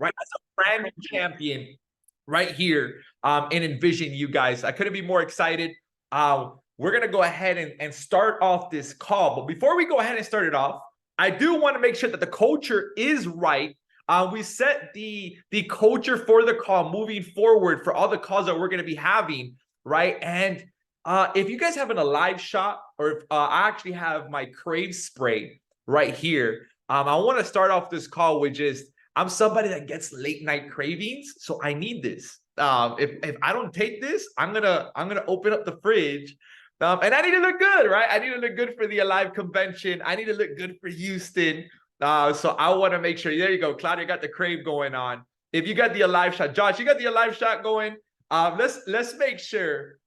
right? As a brand new champion right here and envision you guys. I couldn't be more excited. We're going to go ahead and start off this call. But before we go ahead and start it off, I do want to make sure that the culture is right. We set the culture for the call moving forward for all the calls that we're going to be having, right? And if you guys have a live shot, or if I actually have my Crave spray right here, I want to start off this call with just, I'm somebody that gets late night cravings, so I need this. If I don't take this, I'm gonna open up the fridge, and I need to look good, right? I need to look good for the Alive convention. I need to look good for Houston. So I want to make sure. There you go, Claudia got the Crave going on. If you got the Alive shot, Josh, you got the Alive shot going. Let's make sure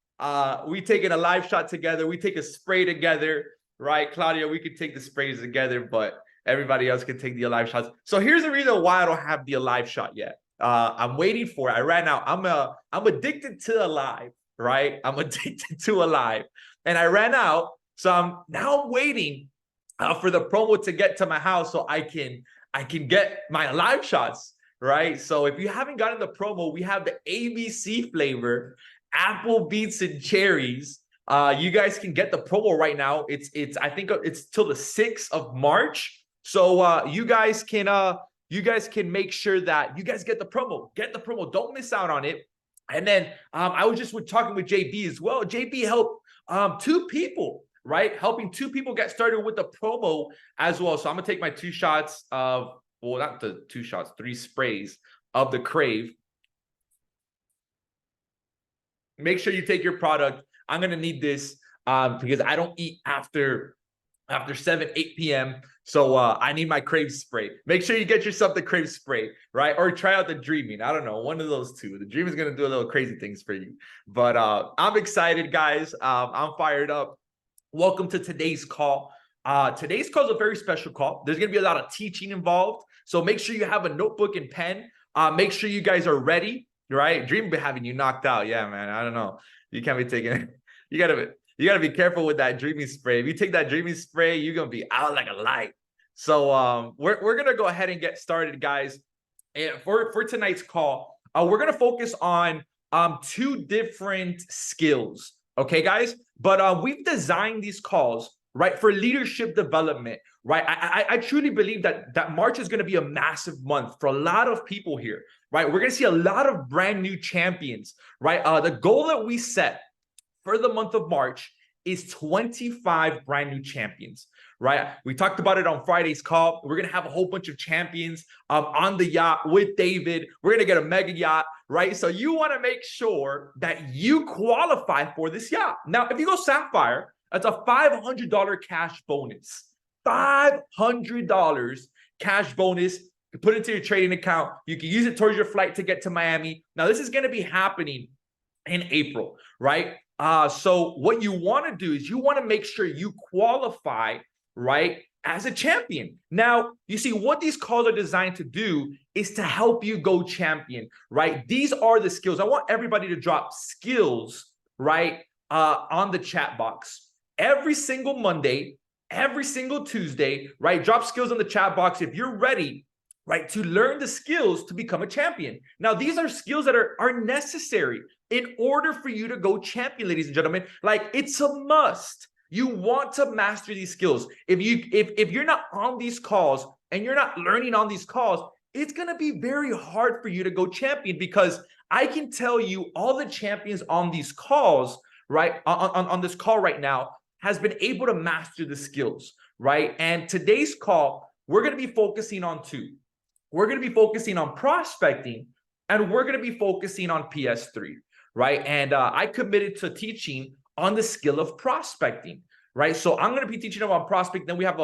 we take an Alive shot together. We take a spray together, right? Claudia, we could take the sprays together, but everybody else can take the Alive shots. So here's the reason why I don't have the Alive shot yet. I'm waiting for it. I ran out. I'm addicted to Alive, right? I'm addicted to Alive, and I ran out. So I'm waiting for the promo to get to my house so I can get my Alive shots, right? So if you haven't gotten the promo, we have the ABC flavor, apple, beets, and cherries. You guys can get the promo right now. I think it's till the 6th of March. So you guys can make sure that you guys get the promo. Get the promo. Don't miss out on it. And then I was just talking with JB as well. JB helped 2 people, right? Helping 2 people get started with the promo as well. So I'm gonna take my 2 shots of, well, not the 2 shots, 3 sprays of the Crave. Make sure you take your product. I'm gonna need this because I don't eat after 7, 8 p.m. So I need my Crave spray. Make sure you get yourself the Crave spray, right? Or try out the Dreaming. I don't know, one of those 2. The Dreaming is gonna do a little crazy things for you. But I'm excited, guys. I'm fired up. Welcome to today's call. Today's call is a very special call. There's gonna be a lot of teaching involved. So make sure you have a notebook and pen. Make sure you guys are ready, right? Dream be having you knocked out. Yeah, man. I don't know. You can't be taking it. You gotta be careful with that Dreaming spray. If you take that Dreaming spray, you're gonna be out like a light. So we're gonna go ahead and get started, guys. And for tonight's call, we're gonna focus on 2 different skills. Okay, guys. But we've designed these calls, right, for leadership development, right? I truly believe that March is gonna be a massive month for a lot of people here, right? We're gonna see a lot of brand new champions, right? The goal that we set for the month of March is 25 brand new champions, right? We talked about it on Friday's call. We're going to have a whole bunch of champions on the yacht with David. We're going to get a mega yacht, right? So you want to make sure that you qualify for this yacht. Now, if you go Sapphire, that's a $500 cash bonus. $500 cash bonus. You put it into your trading account. You can use it towards your flight to get to Miami. Now, this is going to be happening in April, right? So what you want to do is you want to make sure you qualify, right, as a champion. Now, you see what these calls are designed to do is to help you go champion, right? These are the skills. I want everybody to drop skills, right, on the chat box. Every single Monday, every single Tuesday, right? Drop skills in the chat box if you're ready, right, to learn the skills to become a champion. Now, these are skills that are necessary in order for you to go champion, ladies and gentlemen. Like, it's a must. You want to master these skills. If you're not on these calls and you're not learning on these calls, it's going to be very hard for you to go champion, because I can tell you all the champions on these calls, right, on this call right now, has been able to master the skills, right? And today's call, we're going to be focusing on 2. We're going to be focusing on prospecting, and we're going to be focusing on PS3, right? And I committed to teaching on the skill of prospecting, right? So I'm going to be teaching them on prospect. Then we have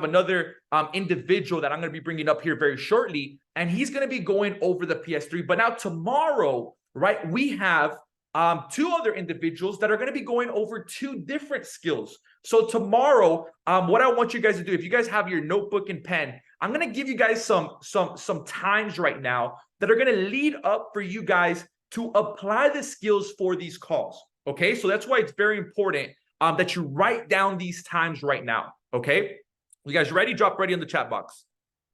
another individual that I'm going to be bringing up here very shortly, and he's going to be going over the PS3. But now tomorrow, right, we have 2 other individuals that are going to be going over 2 different skills. So tomorrow, what I want you guys to do, if you guys have your notebook and pen, I'm going to give you guys some times right now that are going to lead up for you guys to apply the skills for these calls. Okay, so that's why it's very important that you write down these times right now. Okay, you guys ready? Drop ready in the chat box.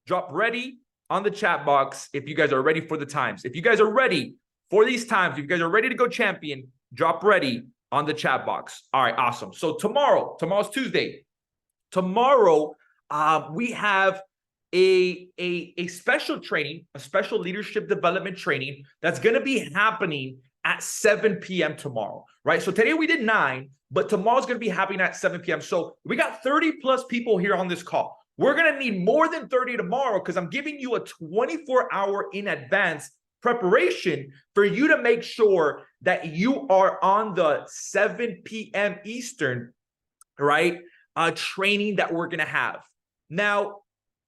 Drop ready on the chat box if you guys are ready for the times. If you guys are ready for these times, if you guys are ready to go champion, drop ready on the chat box. All right, awesome. So tomorrow's Tuesday. Tomorrow, we have a special training, a special leadership development training that's going to be happening at 7 p.m. tomorrow, right? So today we did 9, but tomorrow's going to be happening at 7 p.m. So we got 30 plus people here on this call. We're going to need more than 30 tomorrow because I'm giving you a 24-hour in advance preparation for you to make sure that you are on the 7 p.m. Eastern, right? Training that we're going to have. Now,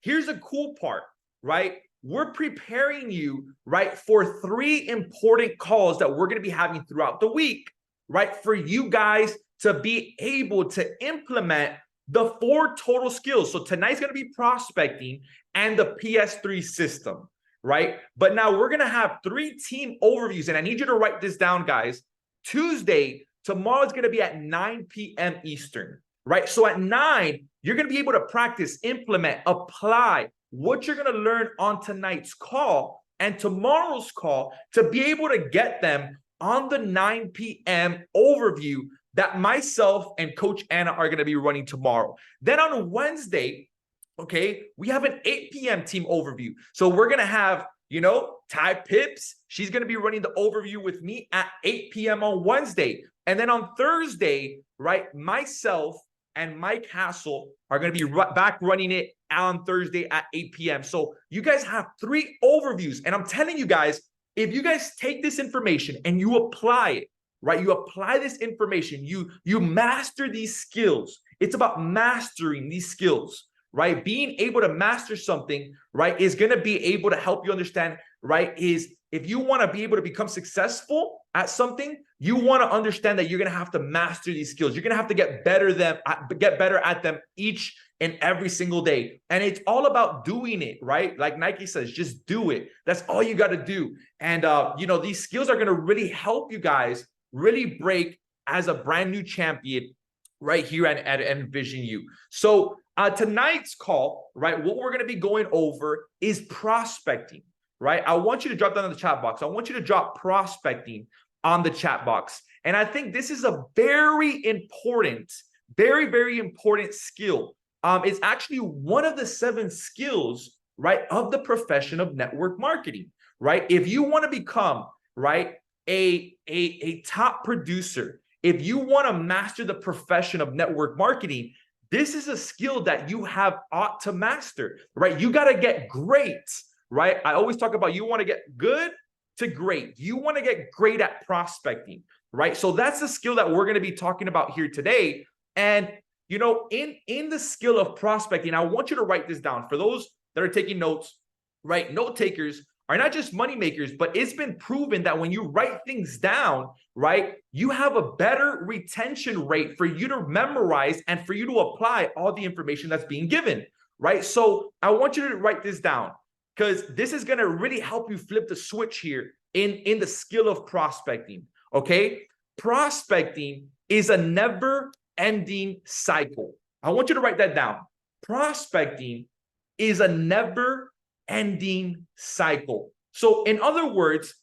here's a cool part, right? We're preparing you, right, for 3 important calls that we're going to be having throughout the week, right, for you guys to be able to implement the 4 total skills. So tonight's going to be prospecting and the PS3 system, right? But now we're going to have 3 team overviews, and I need you to write this down, guys. Tuesday, tomorrow is going to be at 9 p.m. Eastern, right? So at 9, you're going to be able to practice, implement, apply what you're going to learn on tonight's call and tomorrow's call to be able to get them on the 9 p.m. overview that myself and Coach Anna are going to be running tomorrow. Then on Wednesday, okay, we have an 8 p.m. team overview. So we're going to have, you know, Ty Pips. She's going to be running the overview with me at 8 p.m. on Wednesday. And then on Thursday, right, myself and Mike Hassel are going to be back running it on Thursday at 8 p.m. So you guys have 3 overviews. And I'm telling you guys, if you guys take this information and you apply it, right? You apply this information, you master these skills. It's about mastering these skills, right? Being able to master something, right, is going to be able to help you understand, right, is if you want to be able to become successful at something, you want to understand that you're going to have to master these skills. You're going to have to get better at them each and every single day. And it's all about doing it, right? Like Nike says, just do it. That's all you got to do. And, you know, these skills are going to really help you guys really break as a brand new champion right here at Envision You. So tonight's call, right, what we're going to be going over is prospecting, right? I want you to drop down in the chat box. I want you to drop prospecting on the chat box. And I think this is a very important, very, very important skill. It's actually one of the 7 skills, right, of the profession of network marketing, right? If you want to become, right, a top producer, if you want to master the profession of network marketing, this is a skill that you ought to master, right? You got to get great, right? I always talk about you want to get good to great. You want to get great at prospecting, right? So that's the skill that we're going to be talking about here today. And, you know, in the skill of prospecting, I want you to write this down. For those that are taking notes, right? Note takers are not just money makers, but it's been proven that when you write things down, right, you have a better retention rate for you to memorize and for you to apply all the information that's being given, right? So I want you to write this down because this is going to really help you flip the switch here in the skill of prospecting, okay? Prospecting is a never-ending cycle. I want you to write that down. Prospecting is a never-ending cycle. So in other words,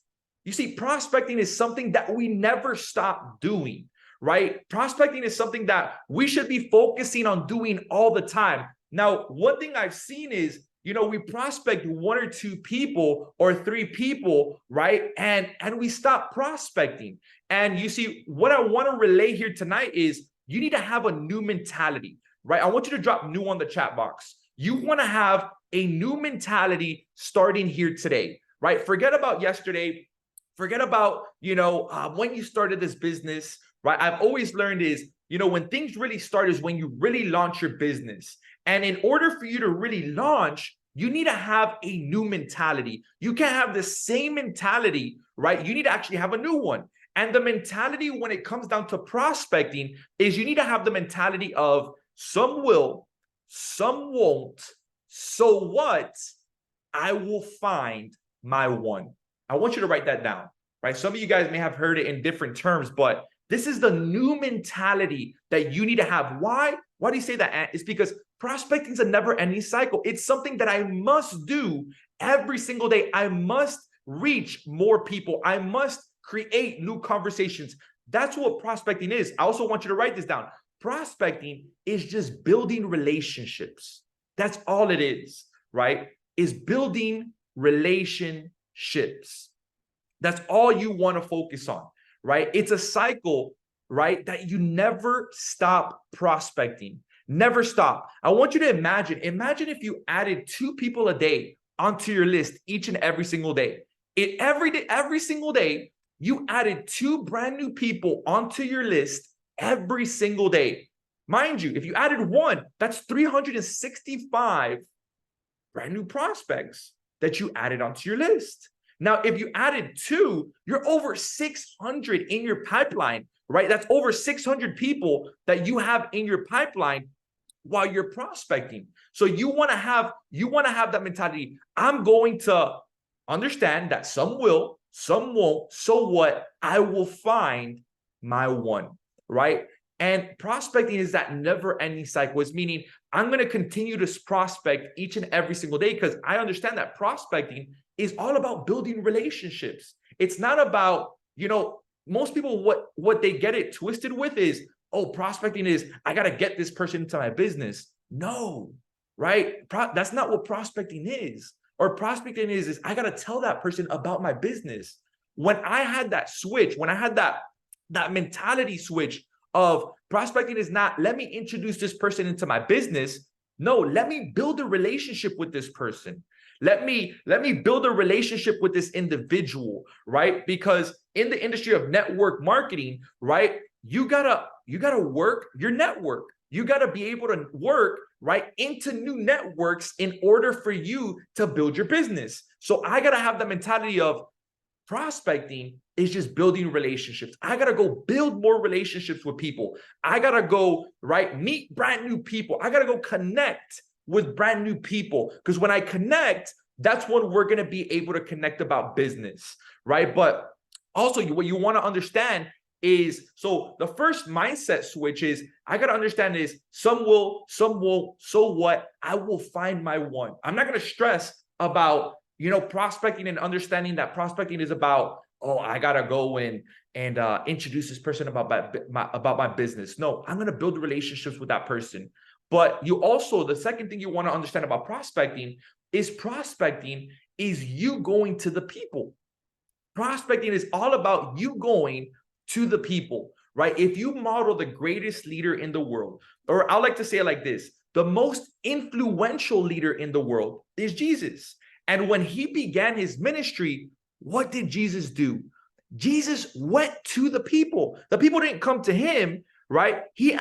you see, prospecting is something that we never stop doing, right? Prospecting is something that we should be focusing on doing all the time. Now, one thing I've seen is, you know, we prospect 1 or 2 people or 3 people, right? And we stop prospecting. And you see, what I want to relay here tonight is you need to have a new mentality, right? I want you to drop new on the chat box. You want to have a new mentality starting here today, right? Forget about yesterday. Forget about, you know, when you started this business, right? I've always learned is, you know, when things really start is when you really launch your business. And in order for you to really launch, you need to have a new mentality. You can't have the same mentality, right? You need to actually have a new one. And the mentality when it comes down to prospecting is you need to have the mentality of some will, some won't. So what? I will find my one. I want you to write that down, right? Some of you guys may have heard it in different terms, but this is the new mentality that you need to have. Why? Why do you say that? It's because Prospecting is a never-ending cycle. It's something that I must do every single day. I must reach more people. I must create new conversations. That's what prospecting is. I also want you to write this down. Prospecting is just building relationships. That's all it is, right? Is building relationships. That's all you want to focus on, right? It's a cycle, right, that you never stop prospecting. Never stop. I want you to imagine if you added 2 people a day onto your list each and every single day. Every single day, you added 2 brand new people onto your list every single day. Mind you, if you added 1, that's 365 brand new prospects that you added onto your list. Now, if you added 2, you're over 600 in your pipeline, right? That's over 600 people that you have in your pipeline while you're prospecting. So you want to have that mentality. I'm going to understand that some will, some won't. So what? I will find my one, right? And prospecting is that never-ending cycle. It's meaning I'm going to continue to prospect each and every single day because I understand that prospecting is all about building relationships. It's not about, most people, what they get it twisted with is, oh, prospecting is, I got to get this person into my business. No, right? That's not what prospecting is. Or prospecting is I got to tell that person about my business. When I had that switch, when I had that mentality switch of prospecting is not, let me introduce this person into my business. No, let me build a relationship with this person. Let me build a relationship with this individual, right? Because in the industry of network marketing, right, you gotta work your network. You gotta be able to work right into new networks in order for you to build your business. So I gotta have the mentality of prospecting is just building relationships. I gotta go build more relationships with people. I gotta go meet brand new people. I gotta go connect with brand new people, because when I connect, that's when we're going to be able to connect about business, right? But also what you want to understand is, so the first mindset switch is, I got to understand is some will, some won't. So what? I will find my one. I'm not going to stress about, prospecting and understanding that prospecting is about, oh, I got to go and introduce this person about my business. No, I'm going to build relationships with that person. But the second thing you want to understand about prospecting is you going to the people. Prospecting is all about you going to the people, right? If you model the greatest leader in the world, or I like to say it like this, the most influential leader in the world is Jesus. And when he began his ministry, what did Jesus do? Jesus went to the people. The people didn't come to him, right? He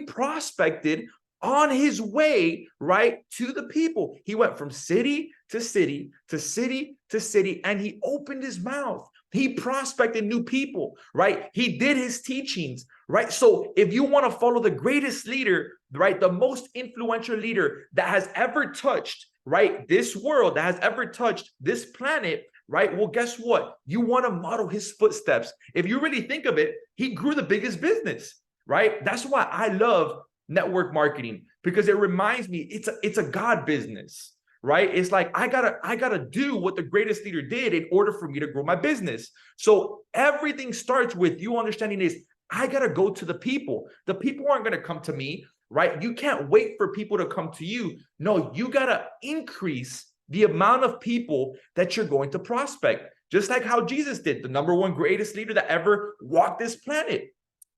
prospected on his way, right, to the people. He went from city to city to city to city, and he opened his mouth. He prospected new people, right? He did his teachings, right? So if you want to follow the greatest leader, right, the most influential leader that has ever touched, right, this world, that has ever touched this planet, right? Well, guess what? You want to model his footsteps. If you really think of it, he grew the biggest business, right? That's why I love network marketing, because it reminds me it's a God business, right? It's like I gotta do what the greatest leader did in order for me to grow my business. So everything starts with you understanding is I gotta go to the people. The people aren't gonna come to me, right? You can't wait for people to come to you. No, you gotta increase the amount of people that you're going to prospect. Just like how Jesus did, the number one greatest leader that ever walked this planet.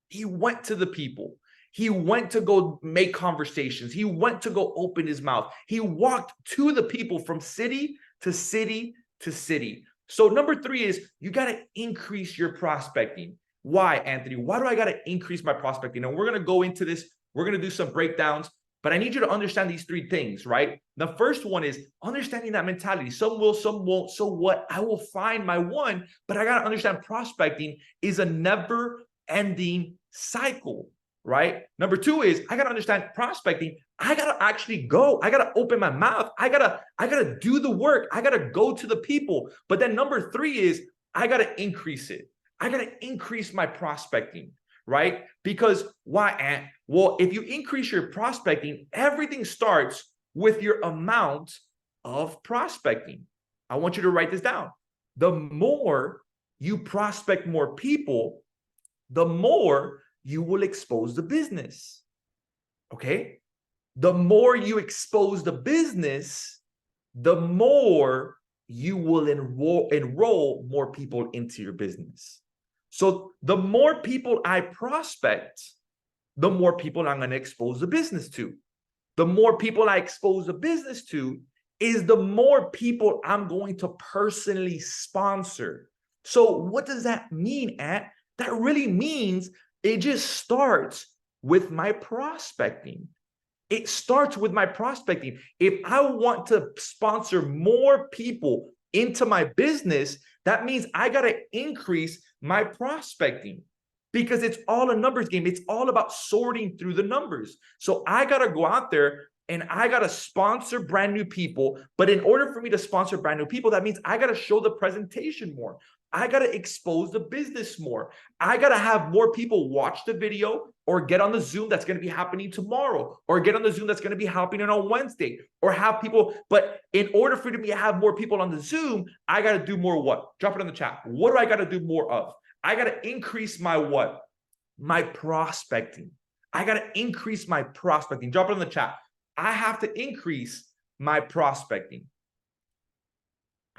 He went to the people. He went to go make conversations. He went to go open his mouth. He walked to the people from city to city to city. So number 3 is you got to increase your prospecting. Why, Anthony? Why do I got to increase my prospecting? And we're going to go into this. We're going to do some breakdowns, but I need you to understand these 3 things, right? The first one is understanding that mentality. Some will, some won't. So what? I will find my one, but I got to understand prospecting is a never-ending cycle, right? Number 2 is I got to understand prospecting. I got to actually go. I got to open my mouth. I got to do the work. I got to go to the people. But then number 3 is I got to increase it. I got to increase my prospecting, right? Because why, Ant? Well, if you increase your prospecting, everything starts with your amount of prospecting. I want you to write this down. The more you prospect more people, the more you will expose the business. Okay? The more you expose the business, the more you will enroll more people into your business. So the more people I prospect, the more people I'm going to expose the business to. The more people I expose the business to is the more people I'm going to personally sponsor. So what does that mean, Ant? That really means it just starts with my prospecting. It starts with my prospecting. If I want to sponsor more people into my business, that means I got to increase my prospecting, because it's all a numbers game. It's all about sorting through the numbers. So I got to go out there and I got to sponsor brand new people. But in order for me to sponsor brand new people, that means I got to show the presentation more. I got to expose the business more. I got to have more people watch the video or get on the Zoom that's going to be happening tomorrow, or get on the Zoom that's going to be happening on Wednesday, or have people. But in order for me to have more people on the Zoom, I got to do more what? Drop it in the chat. What do I got to do more of? I got to increase my what? My prospecting. I got to increase my prospecting. Drop it in the chat. I have to increase my prospecting.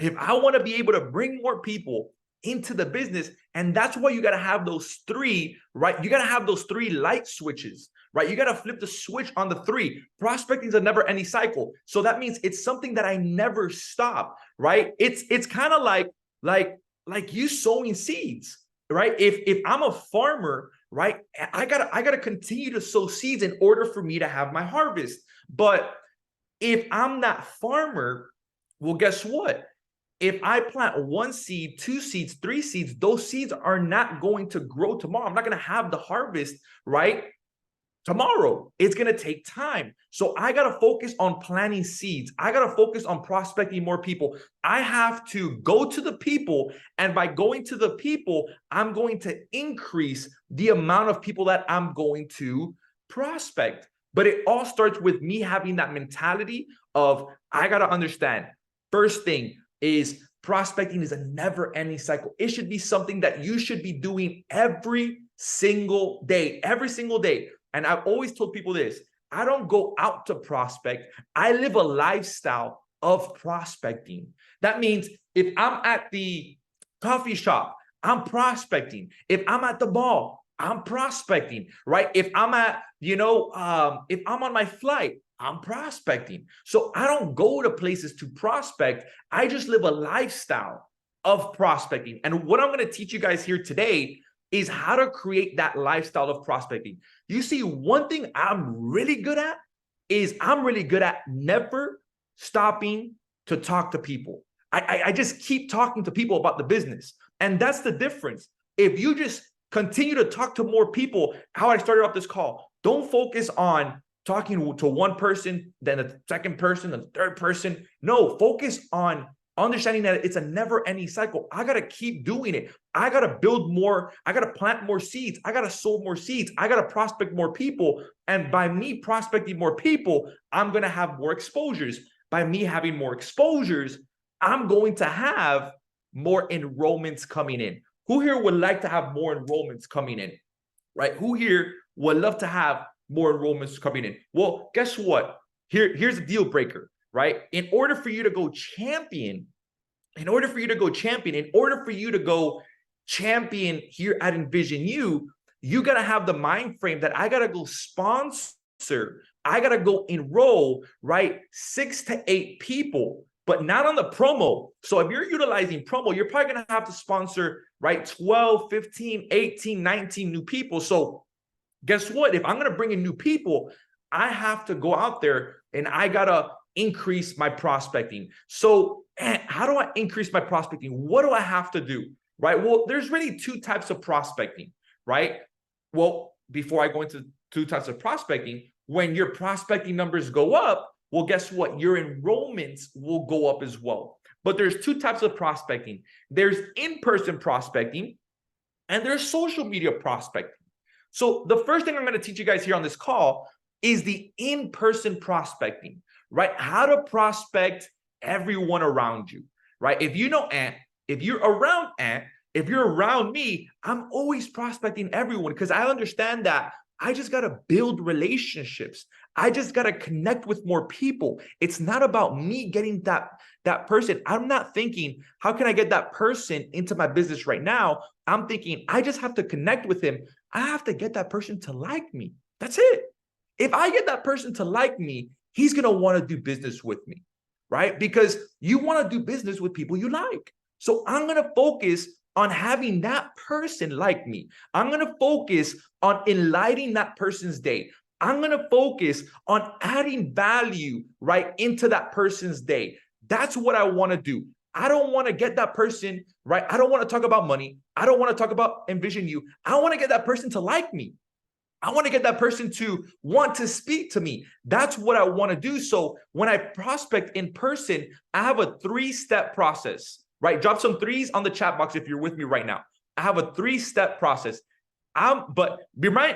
If I want to be able to bring more people into the business, and that's why you got to have those three, right? You got to have those three light switches, right? You got to flip the switch on the three. Prospecting is a never-ending cycle. So that means it's something that I never stop, right? It's kind of like you sowing seeds, right? If I'm a farmer, right, I gotta continue to sow seeds in order for me to have my harvest. But if I'm that farmer, well, guess what? If I plant one seed, two seeds, three seeds, those seeds are not going to grow tomorrow. I'm not going to have the harvest, right, tomorrow. It's going to take time. So I got to focus on planting seeds. I got to focus on prospecting more people. I have to go to the people. And by going to the people, I'm going to increase the amount of people that I'm going to prospect. But it all starts with me having that mentality of, I got to understand, first thing is prospecting is a never-ending cycle. It should be something that you should be doing every single day, And I've always told people this: I don't go out to prospect. I live a lifestyle of prospecting. That means if I'm at the coffee shop, I'm prospecting. If I'm at the mall, I'm prospecting, right? If I'm at, if I'm on my flight, I'm prospecting. So I don't go to places to prospect. I just live a lifestyle of prospecting. And what I'm going to teach you guys here today is how to create that lifestyle of prospecting. You see, one thing I'm really good at is I'm really good at never stopping to talk to people. I just keep talking to people about the business. And that's the difference. If you just continue to talk to more people, how I started off this call, don't focus on talking to one person, then the second person, the third person. No, focus on understanding that it's a never-ending cycle. I got to keep doing it. I got to build more. I got to plant more seeds. I got to sow more seeds. I got to prospect more people. And by me prospecting more people, I'm going to have more exposures. By me having more exposures, I'm going to have more enrollments coming in. Who here would like to have more enrollments coming in, right? Who here would love to have more enrollments coming in? Well, guess what? Here's a deal breaker, right? In order for you to go champion here at Envision you got to have the mind frame that I got to go sponsor, I got to go enroll, right, 6 to 8 people, but not on the promo. So if you're utilizing promo, you're probably going to have to sponsor, right, 12, 15, 18, 19 new people. So guess what? If I'm going to bring in new people, I have to go out there and I got to increase my prospecting. So how do I increase my prospecting? What do I have to do? Right? Well, there's really 2 types of prospecting, right? Well, before I go into 2 types of prospecting, when your prospecting numbers go up, well, guess what? Your enrollments will go up as well. But there's 2 types of prospecting. There's in-person prospecting and there's social media prospecting. So the first thing I'm going to teach you guys here on this call is the in-person prospecting, right? How to prospect everyone around you, right? If you know Ant, if you're around Ant, if you're around me, I'm always prospecting everyone because I understand that I just got to build relationships. I just got to connect with more people. It's not about me getting that person. I'm not thinking, how can I get that person into my business right now? I'm thinking, I just have to connect with him. I have to get that person to like me. That's it. If I get that person to like me, he's going to want to do business with me, right? Because you want to do business with people you like. So I'm going to focus on having that person like me. I'm going to focus on enlightening that person's day. I'm going to focus on adding value right into that person's day. That's what I want to do. I don't want to get that person, right? I don't want to talk about money. I don't want to talk about envision you. I want to get that person to like me. I want to get that person to want to speak to me. That's what I want to do. So when I prospect in person, I have a 3-step process, right? Drop some 3s on the chat box if you're with me right now. I have a 3-step process. But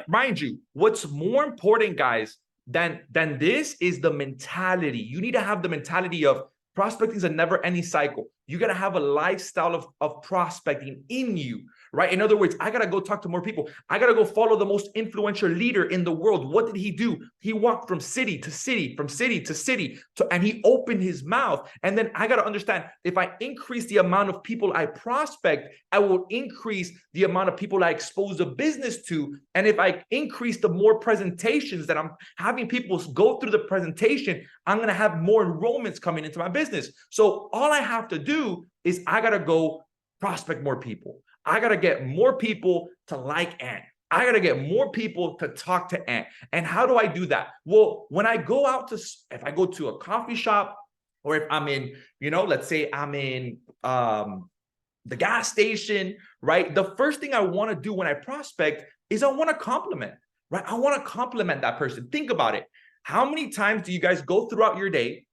mind you, what's more important, guys, than this is the mentality. You need to have the mentality of prospecting is a never-ending cycle. You got to have a lifestyle of prospecting in you, right? In other words, I got to go talk to more people. I got to go follow the most influential leader in the world. What did he do? He walked from city to city, from city to city, and he opened his mouth. And then I got to understand, if I increase the amount of people I prospect, I will increase the amount of people I expose the business to. And if I increase the more presentations that I'm having people go through the presentation, I'm going to have more enrollments coming into my business. So all I have to do is I got to go prospect more people. I got to get more people to like Ant. I got to get more people to talk to Ant. And how do I do that? Well, when I go out to, if I go to a coffee shop, or if I'm in, let's say I'm in the gas station, right? The first thing I want to do when I prospect is I want to compliment, right? I want to compliment that person. Think about it. How many times do you guys go throughout your day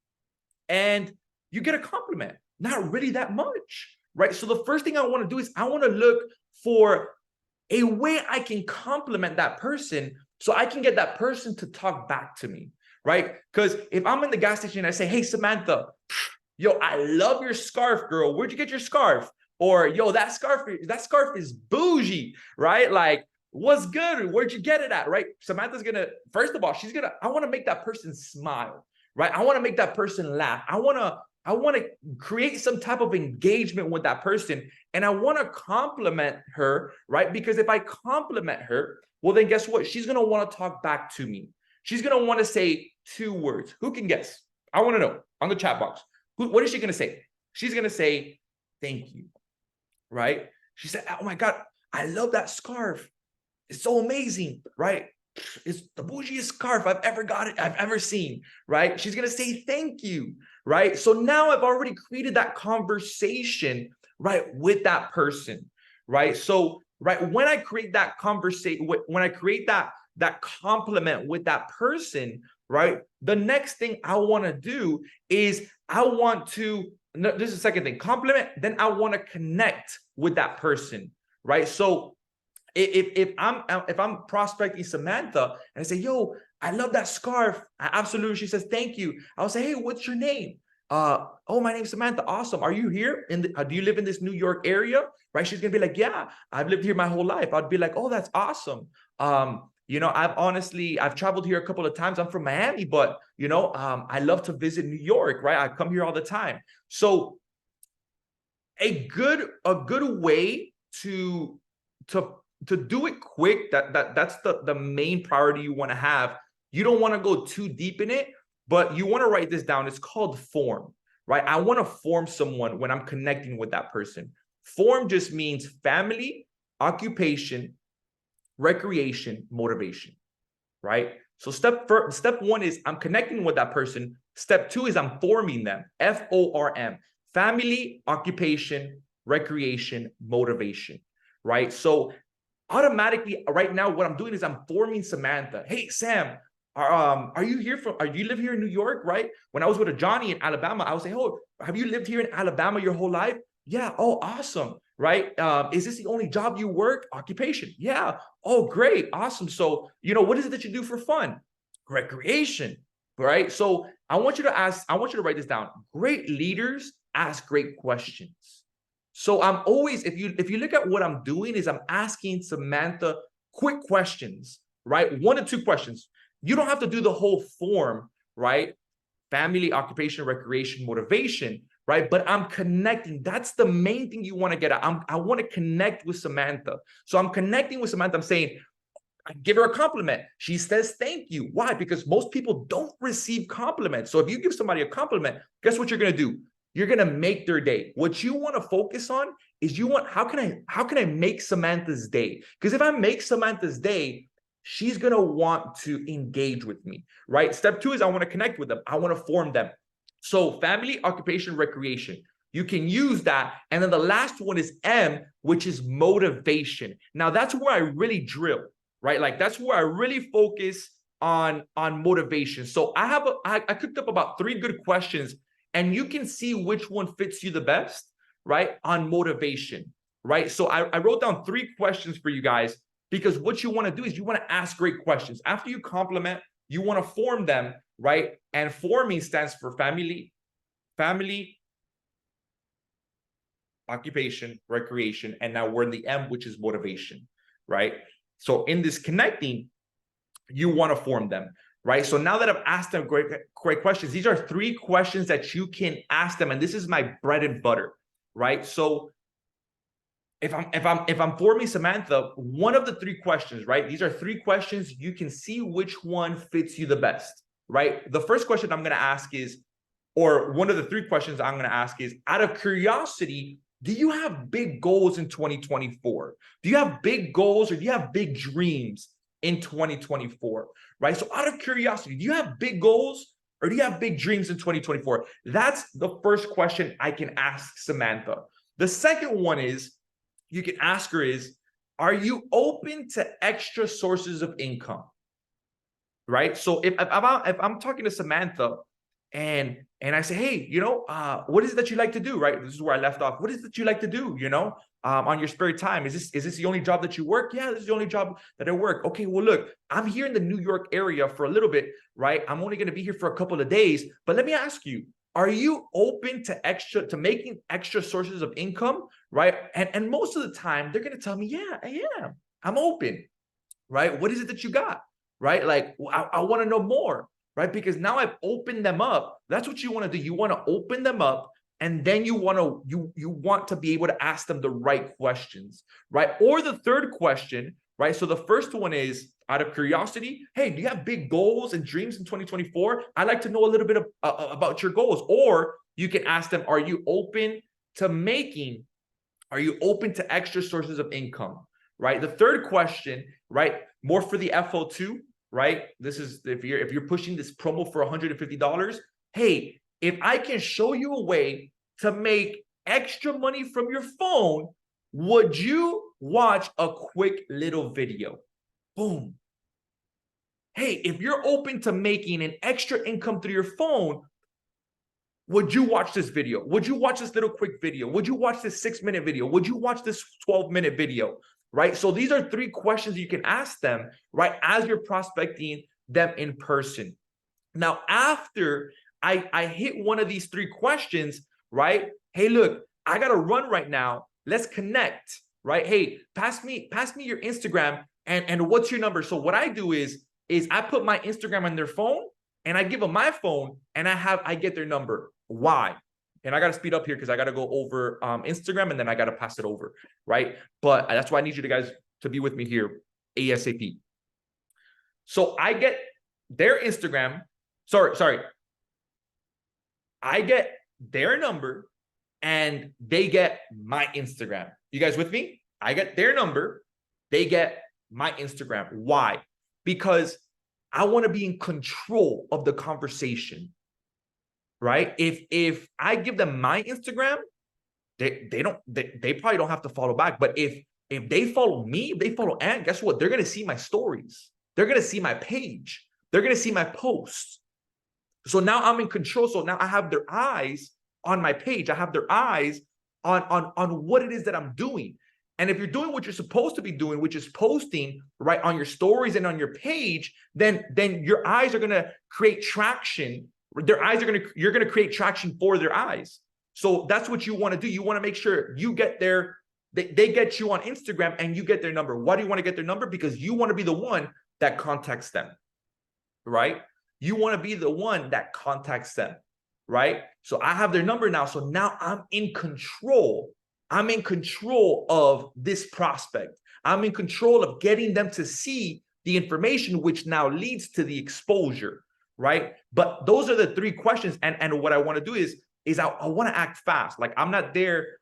and you get a compliment? Not really that much, right? So the first thing I want to do is I want to look for a way I can compliment that person so I can get that person to talk back to me, right? Because if I'm in the gas station and I say, hey, Samantha, yo, I love your scarf, girl. Where'd you get your scarf? Or, yo, that scarf is bougie, right? Like, what's good? Where'd you get it at, right? Samantha's going to, first of all, I want to make that person smile, right? I want to make that person laugh. I want to create some type of engagement with that person. And I want to compliment her, right? Because if I compliment her, well, then guess what? She's going to want to talk back to me. She's going to want to say 2 words. Who can guess? I want to know on the chat box. What is she going to say? She's going to say, thank you, right? She said, oh my God, I love that scarf. It's so amazing, right? It's the bougiest scarf I've ever seen, right? She's going to say thank you, right? So now I've already created that conversation, right, with that person, right? So, right, when I create that conversation, when I create that compliment with that person, right, the next thing I want to do is this is the second thing, compliment, then I want to connect with that person, right? So if I'm prospecting Samantha and I say, yo, I love that scarf. Absolutely. She says, thank you. I'll say, hey, what's your name? Oh, my name's Samantha. Awesome. Are you here? Do you live in this New York area? Right? She's going to be like, yeah, I've lived here my whole life. I'd be like, oh, that's awesome. I've traveled here a couple of times. I'm from Miami, but I love to visit New York, right? I come here all the time. So a good way to do it quick, that's the main priority you want to have. You don't want to go too deep in it, but you want to write this down. It's called form, right? I want to form someone when I'm connecting with that person. Form just means family, occupation, recreation, motivation, right? So step 1 is I'm connecting with that person. Step 2 is I'm forming them, FORM, family, occupation, recreation, motivation, right? So automatically right now, what I'm doing is I'm forming Samantha. Hey, Sam, are you live here in New York, right? When I was with a Johnny in Alabama, I would say, oh, have you lived here in Alabama your whole life? Yeah. Oh, awesome. right? Is this the only job you work? Occupation. Yeah. Oh, great. Awesome. So, what is it that you do for fun? Recreation, right? So I want you to write this down. Great leaders ask great questions. So I'm always, if you look at what I'm doing, is I'm asking Samantha quick questions, right? 1 to 2 questions. You don't have to do the whole form, right? Family, occupation, recreation, motivation, right? But I'm connecting. That's the main thing you want to get at. I want to connect with Samantha. So I'm connecting with Samantha. I'm saying, I give her a compliment. She says, thank you. Why? Because most people don't receive compliments. So if you give somebody a compliment, guess what you're going to do? You're going to make their day. What you want to focus on is how can I make Samantha's day? Because if I make Samantha's day, she's going to want to engage with me, right? Step 2 is I want to connect with them. I want to form them. So family, occupation, recreation. You can use that. And then the last one is M, which is motivation. Now that's where I really drill, right? Like that's where I really focus on motivation. So I cooked up about 3 good questions, and you can see which one fits you the best, right? On motivation, right? So I wrote down 3 questions for you guys, because what you want to do is you want to ask great questions. After you compliment, you want to form them, right? And forming stands for family, occupation, recreation, and now we're in the M, which is motivation, right? So in this connecting, you want to form them, right? So now that I've asked them great questions, these are 3 questions that you can ask them, and this is my bread and butter, right? So if I'm forming Samantha, one of the 3 questions, right? These are 3 questions. You can see which one fits you the best, right? The first question I'm going to ask is, or one of the 3 questions I'm going to ask is, out of curiosity, do you have big goals in 2024? Do you have big goals, or do you have big dreams in 2024, right? So out of curiosity, do you have big goals, or do you have big dreams in 2024? That's the first question I can ask Samantha. The second one is, you can ask her is, are you open to extra sources of income, right? So if I'm talking to Samantha, and I say, hey, what is it that you like to do, right? This is where I left off. What is it that you like to do, on your spare time? Is this the only job that you work? Yeah, this is the only job that I work. Okay, well, look, I'm here in the New York area for a little bit, right? I'm only going to be here for a couple of days, but let me ask you, are you open to making extra sources of income, right? And most of the time, they're going to tell me, yeah, I am. I'm open, right? What is it that you got, right? Like, I want to know more, right? Because now I've opened them up. That's what you want to do. You want to open them up, and then you want to be able to ask them the right questions, right? Or the third question, right? So the first one is, out of curiosity, hey, do you have big goals and dreams in 2024? I'd like to know a little bit about your goals. Or you can ask them, are you open to extra sources of income, right? The third question, right? More for the FO2, right? This is if you're pushing this promo for $150, hey, if I can show you a way to make extra money from your phone, would you watch a quick little video? Boom. Hey, if you're open to making an extra income through your phone, would you watch this video? Would you watch this little quick video? Would you watch this 6-minute video? Would you watch this 12-minute video? Right? So these are 3 questions you can ask them, right, as you're prospecting them in person. Now, after I hit one of these 3 questions, right? Hey, look, I got to run right now. Let's connect, right? Hey, pass me your Instagram, and what's your number? So what I do is I put my Instagram on their phone, and I give them my phone, and I get their number. Why? And I got to speed up here because I got to go over Instagram, and then I got to pass it over, right? But that's why I need you guys to be with me here ASAP. So I get their Instagram. Sorry. I get their number, and they get my Instagram. You guys with me? I get their number. They get my Instagram. Why? Because I want to be in control of the conversation, right? If I give them my Instagram, they probably don't have to follow back. But if they follow me, if they follow Ant, guess what? They're going to see my stories. They're going to see my page. They're going to see my posts. So now I'm in control. So now I have their eyes on my page. I have their eyes on what it is that I'm doing. And if you're doing what you're supposed to be doing, which is posting right on your stories and on your page, then your eyes are going to create traction. You're going to create traction for their eyes. So that's what you want to do. You want to make sure you get there. They get you on Instagram and you get their number. Why do you want to get their number? Because you want to be the one that contacts them, right? You want to be the one that contacts them, right? So I have their number now. So now I'm in control. I'm in control of this prospect. I'm in control of getting them to see the information, which now leads to the exposure, right? But those are the three questions. And what I want to do is I want to act fast. Like, I'm not there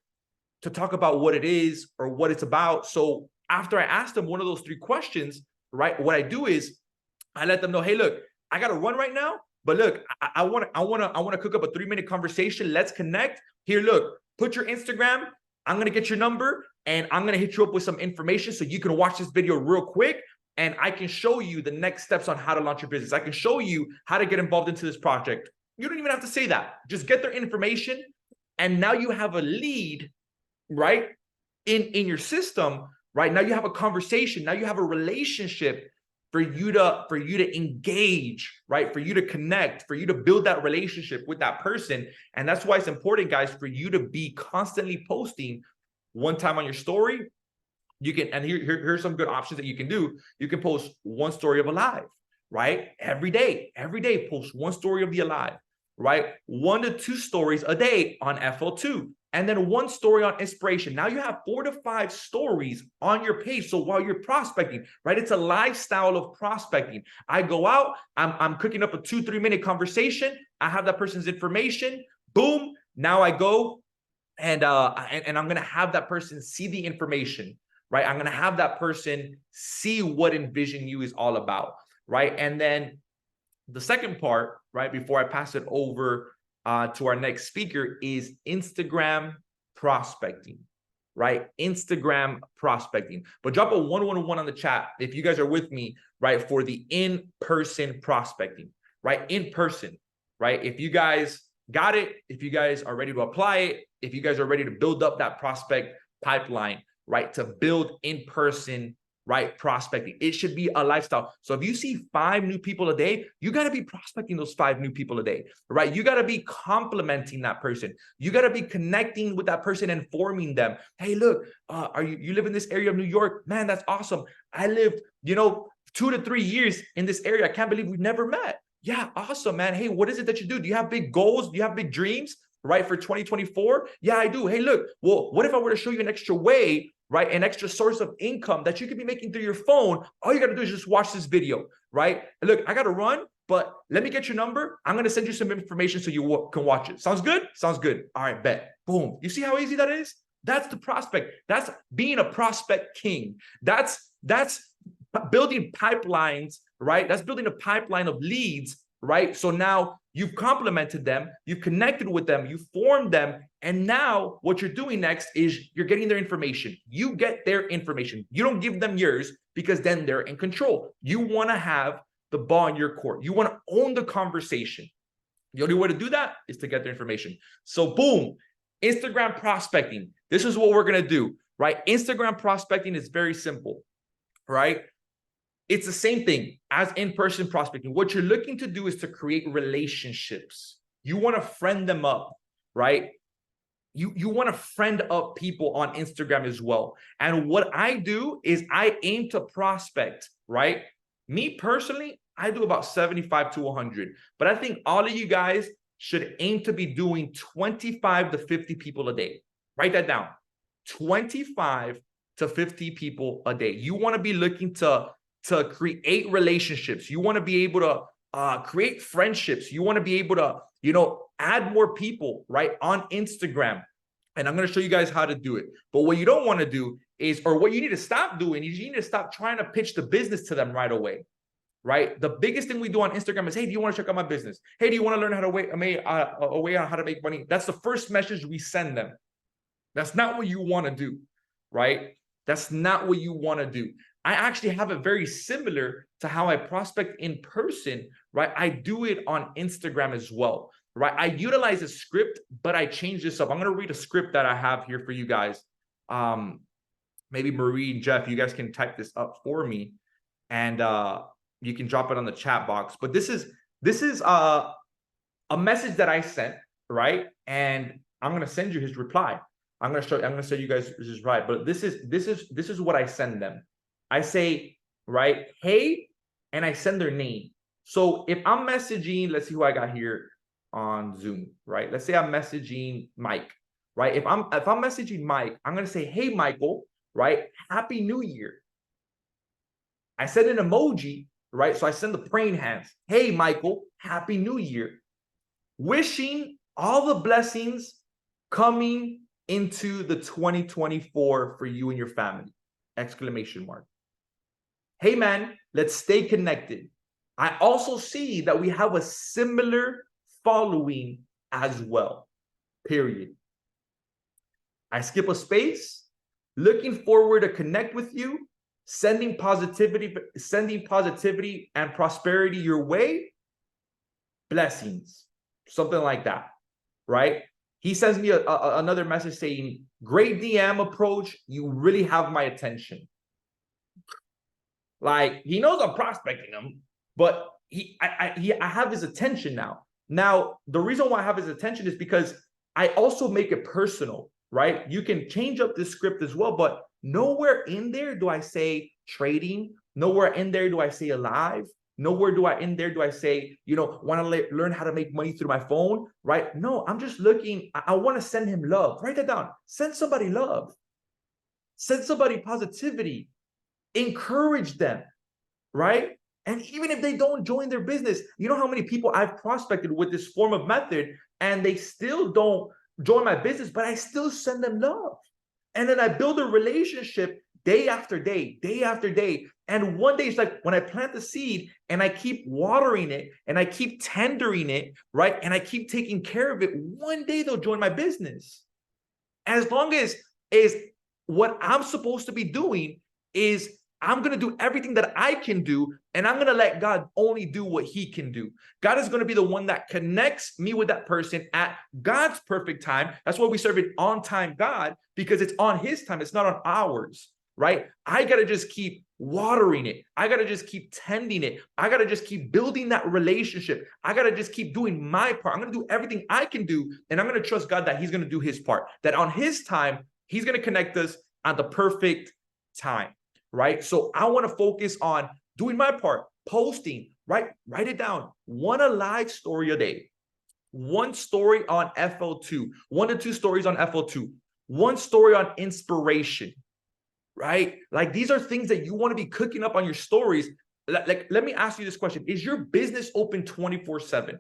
to talk about what it is or what it's about. So after I ask them one of those three questions, right, what I do is I let them know, hey, look, I got to run right now, but look, I want to cook up a 3-minute conversation. Let's connect. Here, look, put your Instagram. I'm going to get your number and I'm going to hit you up with some information so you can watch this video real quick. And I can show you the next steps on how to launch your business. I can show you how to get involved into this project. You don't even have to say that. Just get their information. And now you have a lead, right, in your system, right? Now you have a conversation. Now you have a relationship for you to engage, right? For you to connect, for you to build that relationship with that person. And that's why it's important, guys, for you to be constantly posting. One time on your story, you can, and here's some good options that you can do. You can post one story of a live, right? Every day post one story of the alive, right? 1 to 2 stories a day on FL2. And then 1 story on inspiration. Now you have 4 to 5 stories on your page. So while you're prospecting, right, it's a lifestyle of prospecting. I go out, I'm cooking up a 2-3 minute conversation. I have that person's information. Boom. Now I go and I'm going to have that person see the information, right? I'm going to have that person see what Envision You is all about, right? And then the second part, right, before I pass it over to our next speaker, is Instagram prospecting, right? Instagram prospecting. But drop a 111 on the chat if you guys are with me, right, for the in-person prospecting, right? In person, right? If you guys got it, if you guys are ready to apply it, if you guys are ready to build up that prospect pipeline, right, to build in-person, right, prospecting. It should be a lifestyle. So if you see 5 new people a day, you got to be prospecting those 5 new people a day, right? You got to be complimenting that person. You got to be connecting with that person, informing them, hey, look, you live in this area of New York? Man, that's awesome. I lived, 2 to 3 years in this area. I can't believe we've never met. Yeah, awesome, man. Hey, what is it that you do? Do you have big goals? Do you have big dreams, right, for 2024? Yeah, I do. Hey, look, well, what if I were to show you an extra way, right, an extra source of income that you could be making through your phone? All you got to do is just watch this video, right? Look, I got to run, but let me get your number. I'm going to send you some information so you can watch it. Sounds good? Sounds good. All right, bet. Boom. You see how easy that is? That's the prospect. That's being a prospect king. That's building pipelines, right? That's building a pipeline of leads, right? So now you've complimented them, you've connected with them, you formed them, and now what you're doing next is you're getting their information. You get their information. You don't give them yours, because then they're in control. You want to have the ball in your court. You want to own the conversation. The only way to do that is to get their information. So boom, Instagram prospecting. This is what we're going to do, right? Instagram prospecting is very simple, right? It's the same thing as in-person prospecting. What you're looking to do is to create relationships. You want to friend them up, right? You want to friend up people on Instagram as well. And what I do is I aim to prospect, right? Me personally, I do about 75 to 100. But I think all of you guys should aim to be doing 25 to 50 people a day. Write that down. 25 to 50 people a day. You want to be looking to create relationships. You want to be able to create friendships. You want to be able to, add more people, right, on Instagram. And I'm going to show you guys how to do it. But what you don't want to do is, or what you need to stop doing is, you need to stop trying to pitch the business to them right away, right? The biggest thing we do on Instagram is, hey, do you want to check out my business? Hey, do you want to learn how to a way on how to make money? That's the first message we send them. That's not what you want to do, right? That's not what you want to do. I actually have it very similar to how I prospect in person, right? I do it on Instagram as well. right? I utilize a script, but I change this up. I'm going to read a script that I have here for you guys. Maybe Marie and Jeff, you guys can type this up for me, and you can drop it on the chat box. But this is a message that I sent, right? And I'm gonna send you his reply. I'm gonna show you guys his reply. But this is what I send them. I say, right, hey, and I send their name. So if I'm messaging, let's see who I got here on Zoom, right? Let's say I'm messaging Mike, right? If I'm messaging Mike, I'm gonna say, hey, Michael, right? Happy New Year. I send an emoji, right? So I send the praying hands. Hey, Michael, Happy New Year. Wishing all the blessings coming into the 2024 for you and your family. Exclamation mark. Hey, man, let's stay connected. I also see that we have a similar following as well. Period. I skip a space. Looking forward to connect with you. Sending positivity and prosperity your way. Blessings. Something like that, right? He sends me another message saying, great DM approach. You really have my attention. Like, he knows I'm prospecting him, but I have his attention now. Now, the reason why I have his attention is because I also make it personal, right? You can change up this script as well, but nowhere in there do I say trading. Nowhere in there do I say alive. Nowhere in there do I say, want to learn how to make money through my phone, right? No, I'm just looking. I want to send him love. Write that down. Send somebody love. Send somebody positivity. Encourage them, right? And even if they don't join their business, you know how many people I've prospected with this form of method and they still don't join my business, but I still send them love. And then I build a relationship day after day, day after day. And one day it's like when I plant the seed and I keep watering it and I keep tendering it, right? And I keep taking care of it, one day they'll join my business. As long as what I'm supposed to be doing is I'm going to do everything that I can do, and I'm going to let God only do what he can do. God is going to be the one that connects me with that person at God's perfect time. That's why we serve an on-time God, because it's on his time. It's not on ours, right? I got to just keep watering it. I got to just keep tending it. I got to just keep building that relationship. I got to just keep doing my part. I'm going to do everything I can do, and I'm going to trust God that he's going to do his part, that on his time, he's going to connect us at the perfect time. Right? So I want to focus on doing my part, posting, right? Write it down. One alive story a day. One story on FL2. 1 to 2 stories on FL2. One story on inspiration, right? Like, these are things that you want to be cooking up on your stories. Like, let me ask you this question. Is your business open 24/7?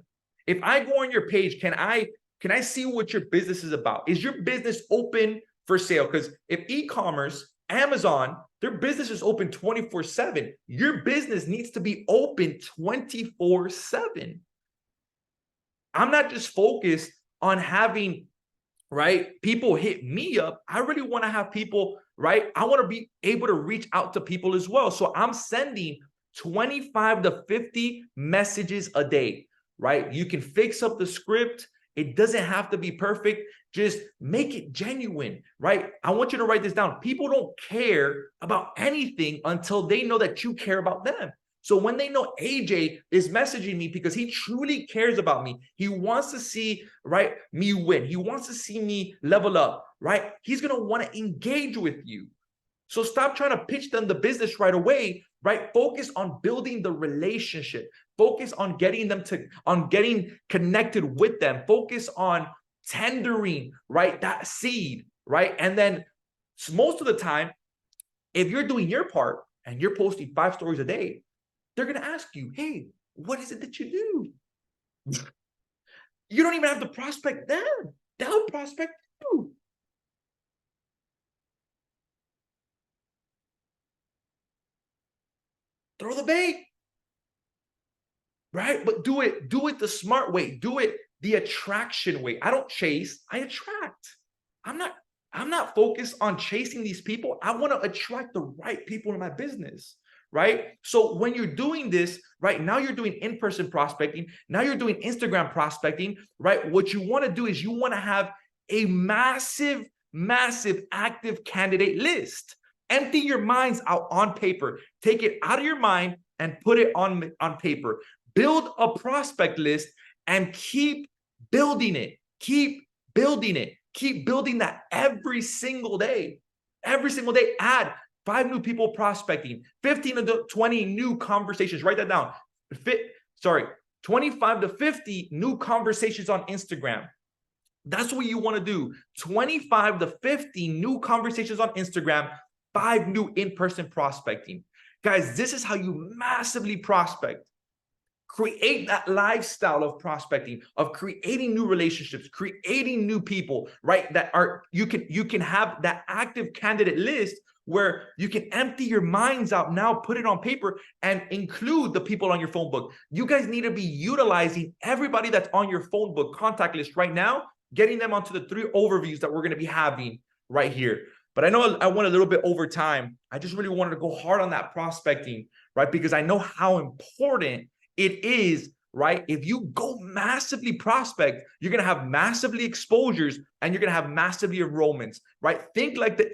If I go on your page, can I see what your business is about? Is your business open for sale? Because if e-commerce, Amazon, their business is open 24/7. Your business needs to be open 24/7. I'm not just focused on having, right, people hit me up. I really want to have people, right? I want to be able to reach out to people as well. So I'm sending 25 to 50 messages a day, right? You can fix up the script. It doesn't have to be perfect. Just make it genuine, right? I want you to write this down. People don't care about anything until they know that you care about them. So when they know AJ is messaging me because he truly cares about me, he wants to see, right, me win. He wants to see me level up, right? He's going to want to engage with you. So stop trying to pitch them the business right away, right? Focus on building the relationship. Focus on getting connected with them. Focus on tendering, right, that seed, right? And then most of the time, if you're doing your part and you're posting 5 stories a day, they're going to ask you, hey, what is it that you do? You don't even have to prospect them. They'll prospect you. Throw the bait, right? But do it the smart way. Do it the attraction way. I don't chase, I attract. I'm not focused on chasing these people. I want to attract the right people in my business, right? So when you're doing this, right, now you're doing in-person prospecting, now you're doing Instagram prospecting, right? What you want to do is you want to have a massive, massive active candidate list. Empty your minds out on paper. Take it out of your mind and put it on paper. Build a prospect list and keep building it. Keep building it. Keep building that every single day. Every single day, add 5 new people prospecting, 15 to 20 new conversations. Write that down. 25 to 50 new conversations on Instagram. That's what you want to do. 25 to 50 new conversations on Instagram, 5 new in-person prospecting. Guys, this is how you massively prospect. Create that lifestyle of prospecting, of creating new relationships, creating new people, right? That are you can have that active candidate list where you can empty your minds out now, put it on paper, and include the people on your phone book. You guys need to be utilizing everybody that's on your phone book contact list right now, getting them onto the 3 overviews that we're going to be having right here. But I know I went a little bit over time. I just really wanted to go hard on that prospecting, right? Because I know how important it is, right? If you go massively prospect, you're going to have massively exposures and you're going to have massively enrollments, right? Think like the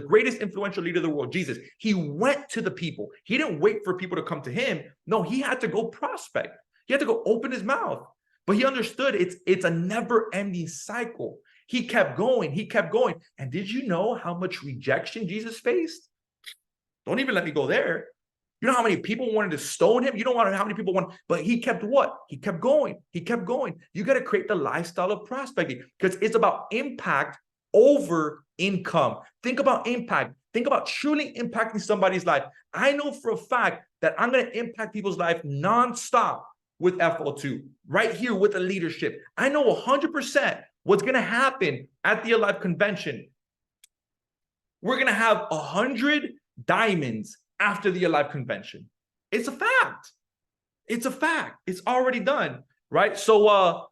greatest influential leader of the world, Jesus. He went to the people. He didn't wait for people to come to him. No, he had to go prospect. He had to go open his mouth. But he understood it's a never-ending cycle. He kept going. He kept going. And did you know how much rejection Jesus faced? Don't even let me go there. You know how many people wanted to stone him? You don't want to know how many people want, but he kept what? He kept going. He kept going. You got to create the lifestyle of prospecting because it's about impact over income. Think about impact. Think about truly impacting somebody's life. I know for a fact that I'm going to impact people's life nonstop with FL2, right here with the leadership. I know 100% what's going to happen at the Alive convention. We're going to have 100 diamonds after the Alive convention. It's a fact. It's a fact. It's already done, right? So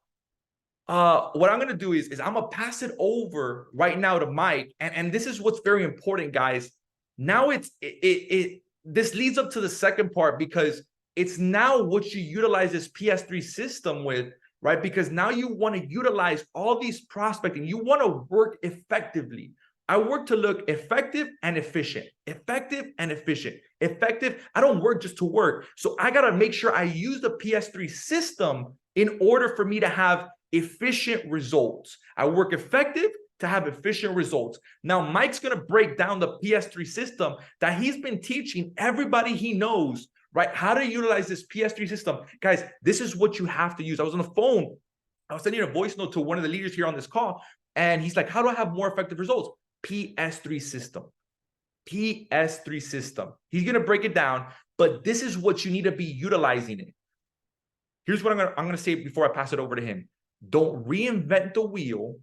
what I'm going to do is I'm going to pass it over right now to Mike. And this is what's very important, guys. Now this leads up to the second part because it's now what you utilize this PS3 system with, right? Because now you want to utilize all these prospecting. You want to work effectively. I work to look effective and efficient, effective and efficient, effective. I don't work just to work. So I got to make sure I use the PS3 system in order for me to have efficient results. I work effective to have efficient results. Now, Mike's going to break down the PS3 system that he's been teaching everybody he knows, right? How to utilize this PS3 system. Guys, this is what you have to use. I was on the phone. I was sending a voice note to one of the leaders here on this call. And he's like, how do I have more effective results? PS3 system. PS3 system. He's going to break it down, but this is what you need to be utilizing it. Here's what I'm going to say before I pass it over to him. Don't reinvent the wheel.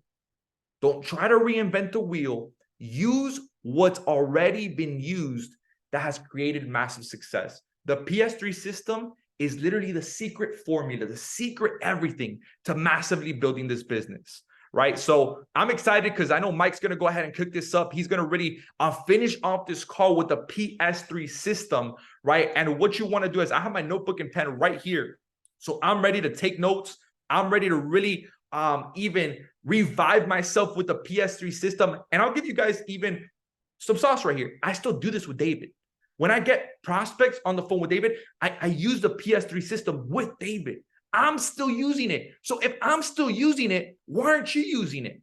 Don't try to reinvent the wheel. Use what's already been used that has created massive success. The PS3 system is literally the secret formula, the secret everything to massively building this business. Right. So I'm excited because I know Mike's going to go ahead and cook this up. He's going to really finish off this call with the PS3 system. Right. And what you want to do is I have my notebook and pen right here. So I'm ready to take notes. I'm ready to really even revive myself with the PS3 system. And I'll give you guys even some sauce right here. I still do this with David. When I get prospects on the phone with David, I use the PS3 system with David. I'm still using it. So if I'm still using it, why aren't you using it?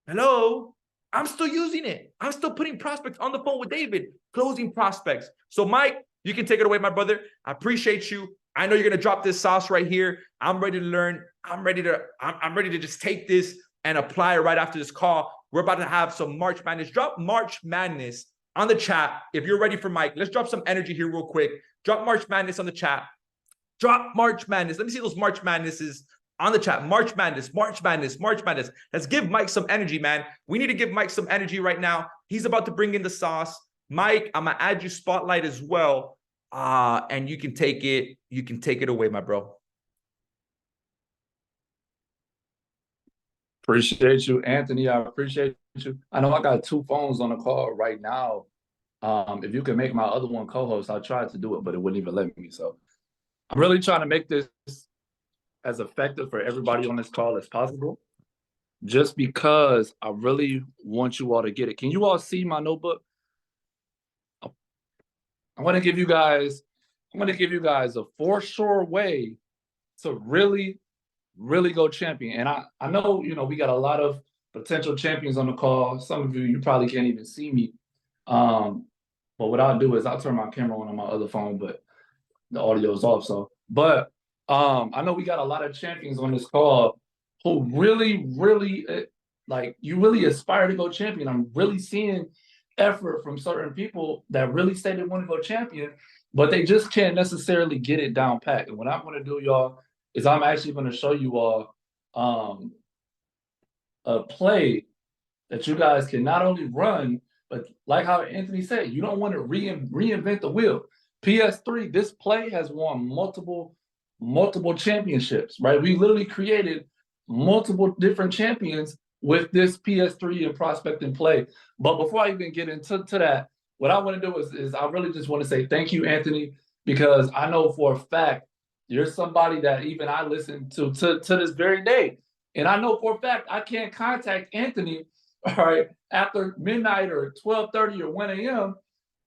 Hello? I'm still using it. I'm still putting prospects on the phone with David, closing prospects. So Mike, you can take it away, my brother. I appreciate you. I know you're going to drop this sauce right here. I'm ready to learn. I'm ready to just take this and apply it right after this call. We're about to have some March Madness. Drop March Madness on the chat. If you're ready for Mike, let's drop some energy here real quick. Drop March Madness on the chat. Drop March Madness. Let me see those March Madnesses on the chat. March Madness, March Madness, March Madness. Let's give Mike some energy, man. We need to give Mike some energy right now. He's about to bring in the sauce. Mike, I'm going to add you spotlight as well. And you can take it. You can take it away, my bro. Appreciate you, Anthony. I appreciate you. I know I got 2 phones on the call right now. If you can make my other one co-host, I tried to do it, but it wouldn't even let me. So I'm really trying to make this as effective for everybody on this call as possible, just because I really want you all to get it. Can you all see my notebook? I'm going to give you guys a for sure way to really, really go champion. And I know, we got a lot of potential champions on the call. Some of you probably can't even see me. But what I'll do is I'll turn my camera on my other phone, but the audio is off. So, but I know we got a lot of champions on this call who really, really like you really aspire to go champion. I'm really seeing effort from certain people that really say they want to go champion, but they just can't necessarily get it down pat. And what I'm going to do, y'all, is I'm actually going to show you all a play that you guys can not only run, but like how Anthony said, you don't want to reinvent the wheel. PS3, this play has won multiple championships, right? We literally created multiple different champions with this PS3 and prospect and play. But before I even get into that, what I want to do is I really just want to say thank you, Anthony, because I know for a fact you're somebody that even I listen to this very day. And I know for a fact I can't contact Anthony, all right, after midnight or 12:30 or 1 a.m.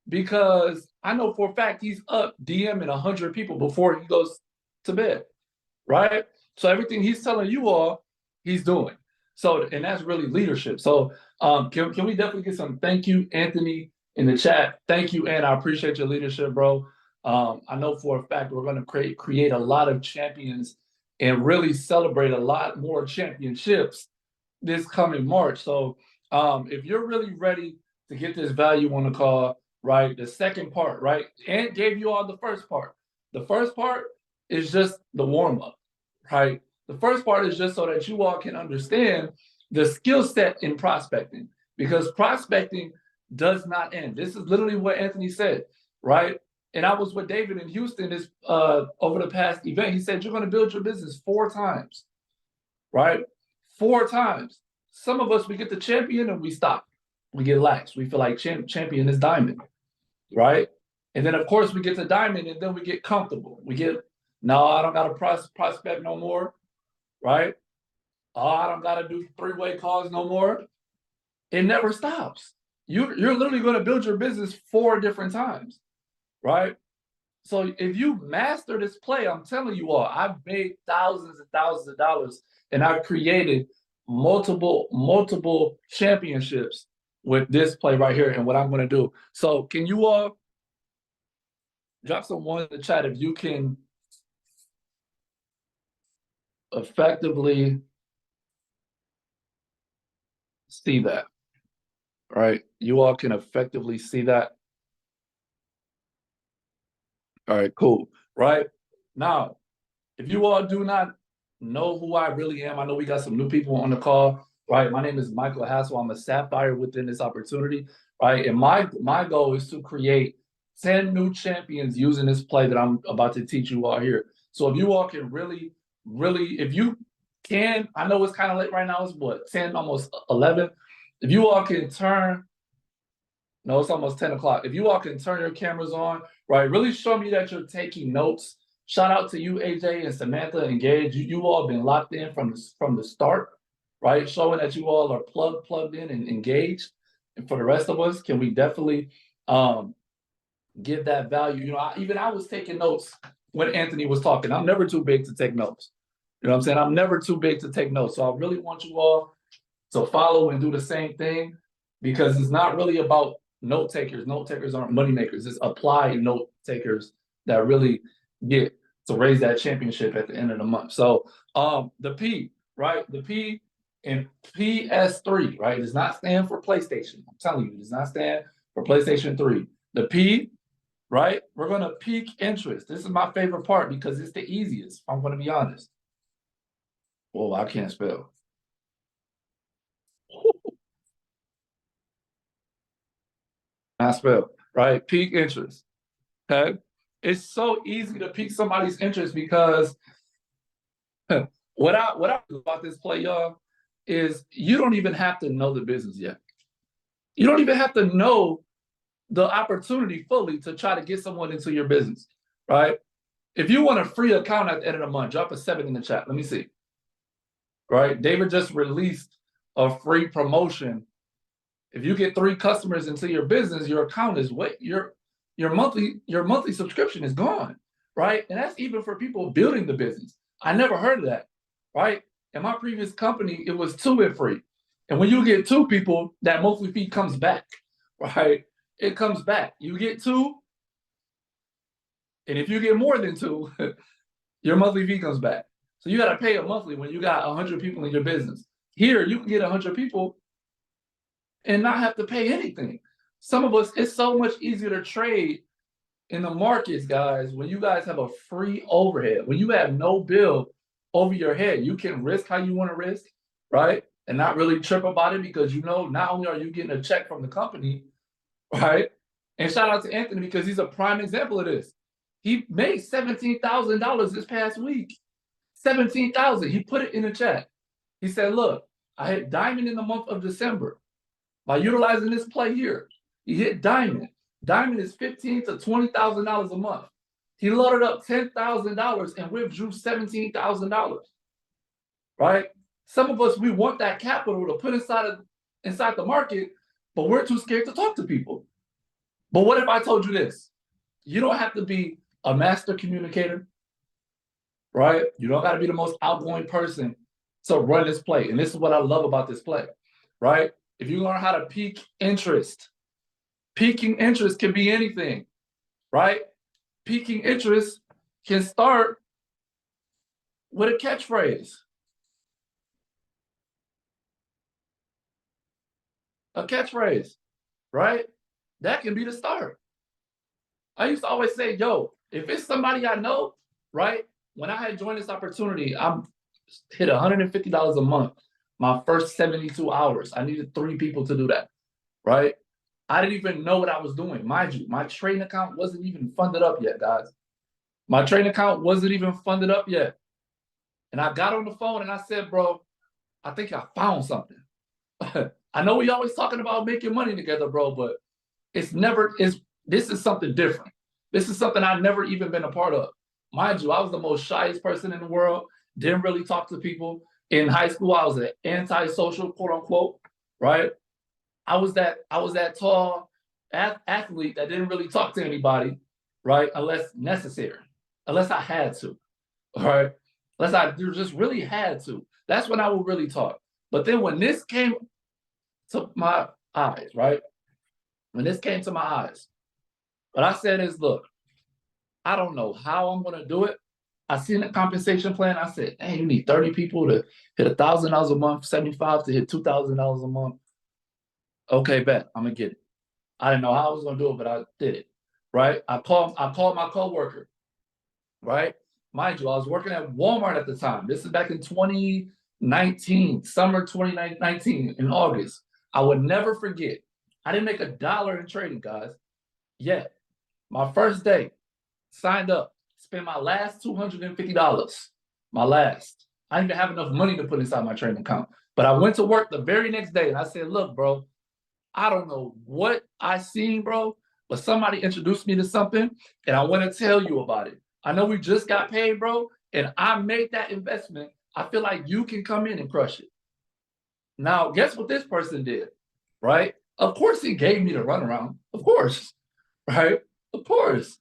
because I know for a fact he's up DMing 100 people before he goes to bed, right? So everything he's telling you all, he's doing. So, and that's really leadership. So can we definitely get some thank you, Anthony, in the chat? Thank you, and I appreciate your leadership, bro. I know for a fact we're going to create a lot of champions and really celebrate a lot more championships this coming March. So if you're really ready to get this value on the call, right, the second part, right, and gave you all the first part. The first part is just the warm-up, right? The first part is just so that you all can understand the skill set in prospecting, because prospecting does not end. This is literally what Anthony said, right? And I was with David in Houston this over the past event. He said, you're going to build your business 4 times, right? 4 times. Some of us, we get the champion and we stop. We get lax. We feel like champion is diamond, right? And then, of course, we get to diamond and then we get comfortable. We get, no, I don't got to prospect no more, right? Oh, I don't got to do 3-way calls no more. It never stops. You're literally going to build your business 4 different times, right? So if you master this play, I'm telling you all, I've made thousands and thousands of dollars, and I've created multiple championships with this play right here and what I'm going to do. So can you all drop some one in the chat if you can effectively see that, right? You all can effectively see that. All right, cool. Right now, if you all do not know who I really am, I know we got some new people on the call, right? My name is Michael Hassell. I'm a Sapphire within this opportunity, right? And my goal is to create 10 new champions using this play that I'm about to teach you all here. So if you all can really, if you can, I know it's kind of late right now, it's what, 10, almost 11. If you all can turn, no, it's almost 10 o'clock. If you all can turn your cameras on, right, really show me that you're taking notes. Shout out to you, AJ and Samantha and Gage. You all been locked in from the start, right? Showing that you all are plugged in and engaged. And for the rest of us, can we definitely give that value? You know, I was taking notes when Anthony was talking. I'm never too big to take notes. You know what I'm saying? I'm never too big to take notes. So I really want you all to follow and do the same thing, because it's not really about note takers. Note takers aren't money makers. It's applied note takers that really get to raise that championship at the end of the month. So the P, right? The P in PS3, right? Does not stand for PlayStation. I'm telling you, it does not stand for PlayStation 3. The P, right? We're going to peak interest. This is my favorite part because it's the easiest. I'm going to be honest. Whoa, I can't spell. I spell, right? Peak interest. Okay. It's so easy to pique somebody's interest because what I do about this play, y'all, is you don't even have to know the business yet. You don't even have to know the opportunity fully to try to get someone into your business, right? If you want a free account at the end of the month, drop a 7 in the chat. Let me see. Right? David just released a free promotion. If you get 3 customers into your business, your account is your monthly subscription is gone, right? And that's even for people building the business. I never heard of that, right? In my previous company, it was 2 and free. And when you get 2 people, that monthly fee comes back, right? It comes back. You get 2, and if you get more than 2, your monthly fee comes back. So you got to pay a monthly when you got 100 people in your business. Here, you can get 100 people and not have to pay anything. Some of us, it's so much easier to trade in the markets, guys, when you guys have a free overhead, when you have no bill over your head, you can risk how you want to risk, right? And not really trip about it because you know not only are you getting a check from the company, right? And shout out to Anthony because he's a prime example of this. He made $17,000 this past week. 17,000. He put it in the chat. He said, look, I hit diamond in the month of December by utilizing this play here. He hit diamond. Diamond is $15,000 to $20,000 a month. He loaded up $10,000 and withdrew $17,000. Right? Some of us, we want that capital to put inside the market, but we're too scared to talk to people. But what if I told you this? You don't have to be a master communicator, right? You don't got to be the most outgoing person to run this play. And this is what I love about this play, right? If you learn how to pique interest, piquing interest can be anything, right? Piquing interest can start with a catchphrase. A catchphrase, right? That can be the start. I used to always say, yo, if it's somebody I know, right? When I had joined this opportunity, I hit $150 a month, my first 72 hours. I needed 3 people to do that, right? I didn't even know what I was doing. Mind you, my trading account wasn't even funded up yet, guys. My trading account wasn't even funded up yet. And I got on the phone and I said, bro, I think I found something. I know we always talking about making money together, bro, but this is something different. This is something I've never even been a part of. Mind you, I was the most shyest person in the world, didn't really talk to people. In high school, I was an antisocial, quote unquote, right? I was that tall athlete that didn't really talk to anybody, right? Unless necessary, unless I had to, all right? Unless I just really had to. That's when I would really talk. But then when this came to my eyes, right? When this came to my eyes, what I said is, look, I don't know how I'm going to do it. I seen the compensation plan. I said, hey, you need 30 people to hit $1,000 a month, 75 to hit $2,000 a month. Okay, bet, I'm going to get it. I didn't know how I was going to do it, but I did it, right? I called my coworker, right? Mind you, I was working at Walmart at the time. This is back in 2019, summer 2019, in August. I would never forget. I didn't make $1 in trading, guys, yet. My first day, signed up, spent my last $250. My last. I didn't even have enough money to put inside my trading account. But I went to work the very next day and I said, look, bro, I don't know what I seen, bro, but somebody introduced me to something and I want to tell you about it. I know we just got paid, bro, and I made that investment. I feel like you can come in and crush it. Now, guess what this person did, right? Of course he gave me the runaround. Of course, right? Of course.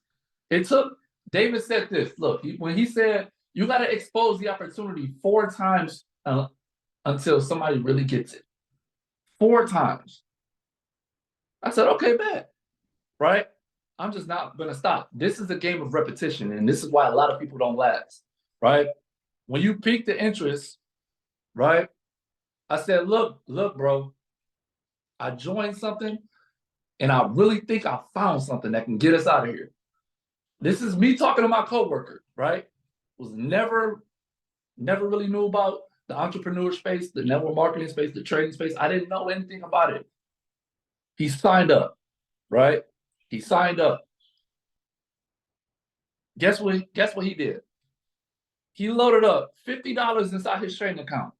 It took, David said this, look, when he said, you got to expose the opportunity 4 times until somebody really gets it. 4 times. I said, okay, bet, right? I'm just not going to stop. This is a game of repetition, and this is why a lot of people don't last, right? When you pique the interest, right? I said, look, bro, I joined something, and I really think I found something that can get us out of here. This is me talking to my coworker, right? Was never really knew about the entrepreneur space, the network marketing space, the trading space. I didn't know anything about it. He signed up, right? He signed up. Guess what he did? He loaded up $50 inside his trading account.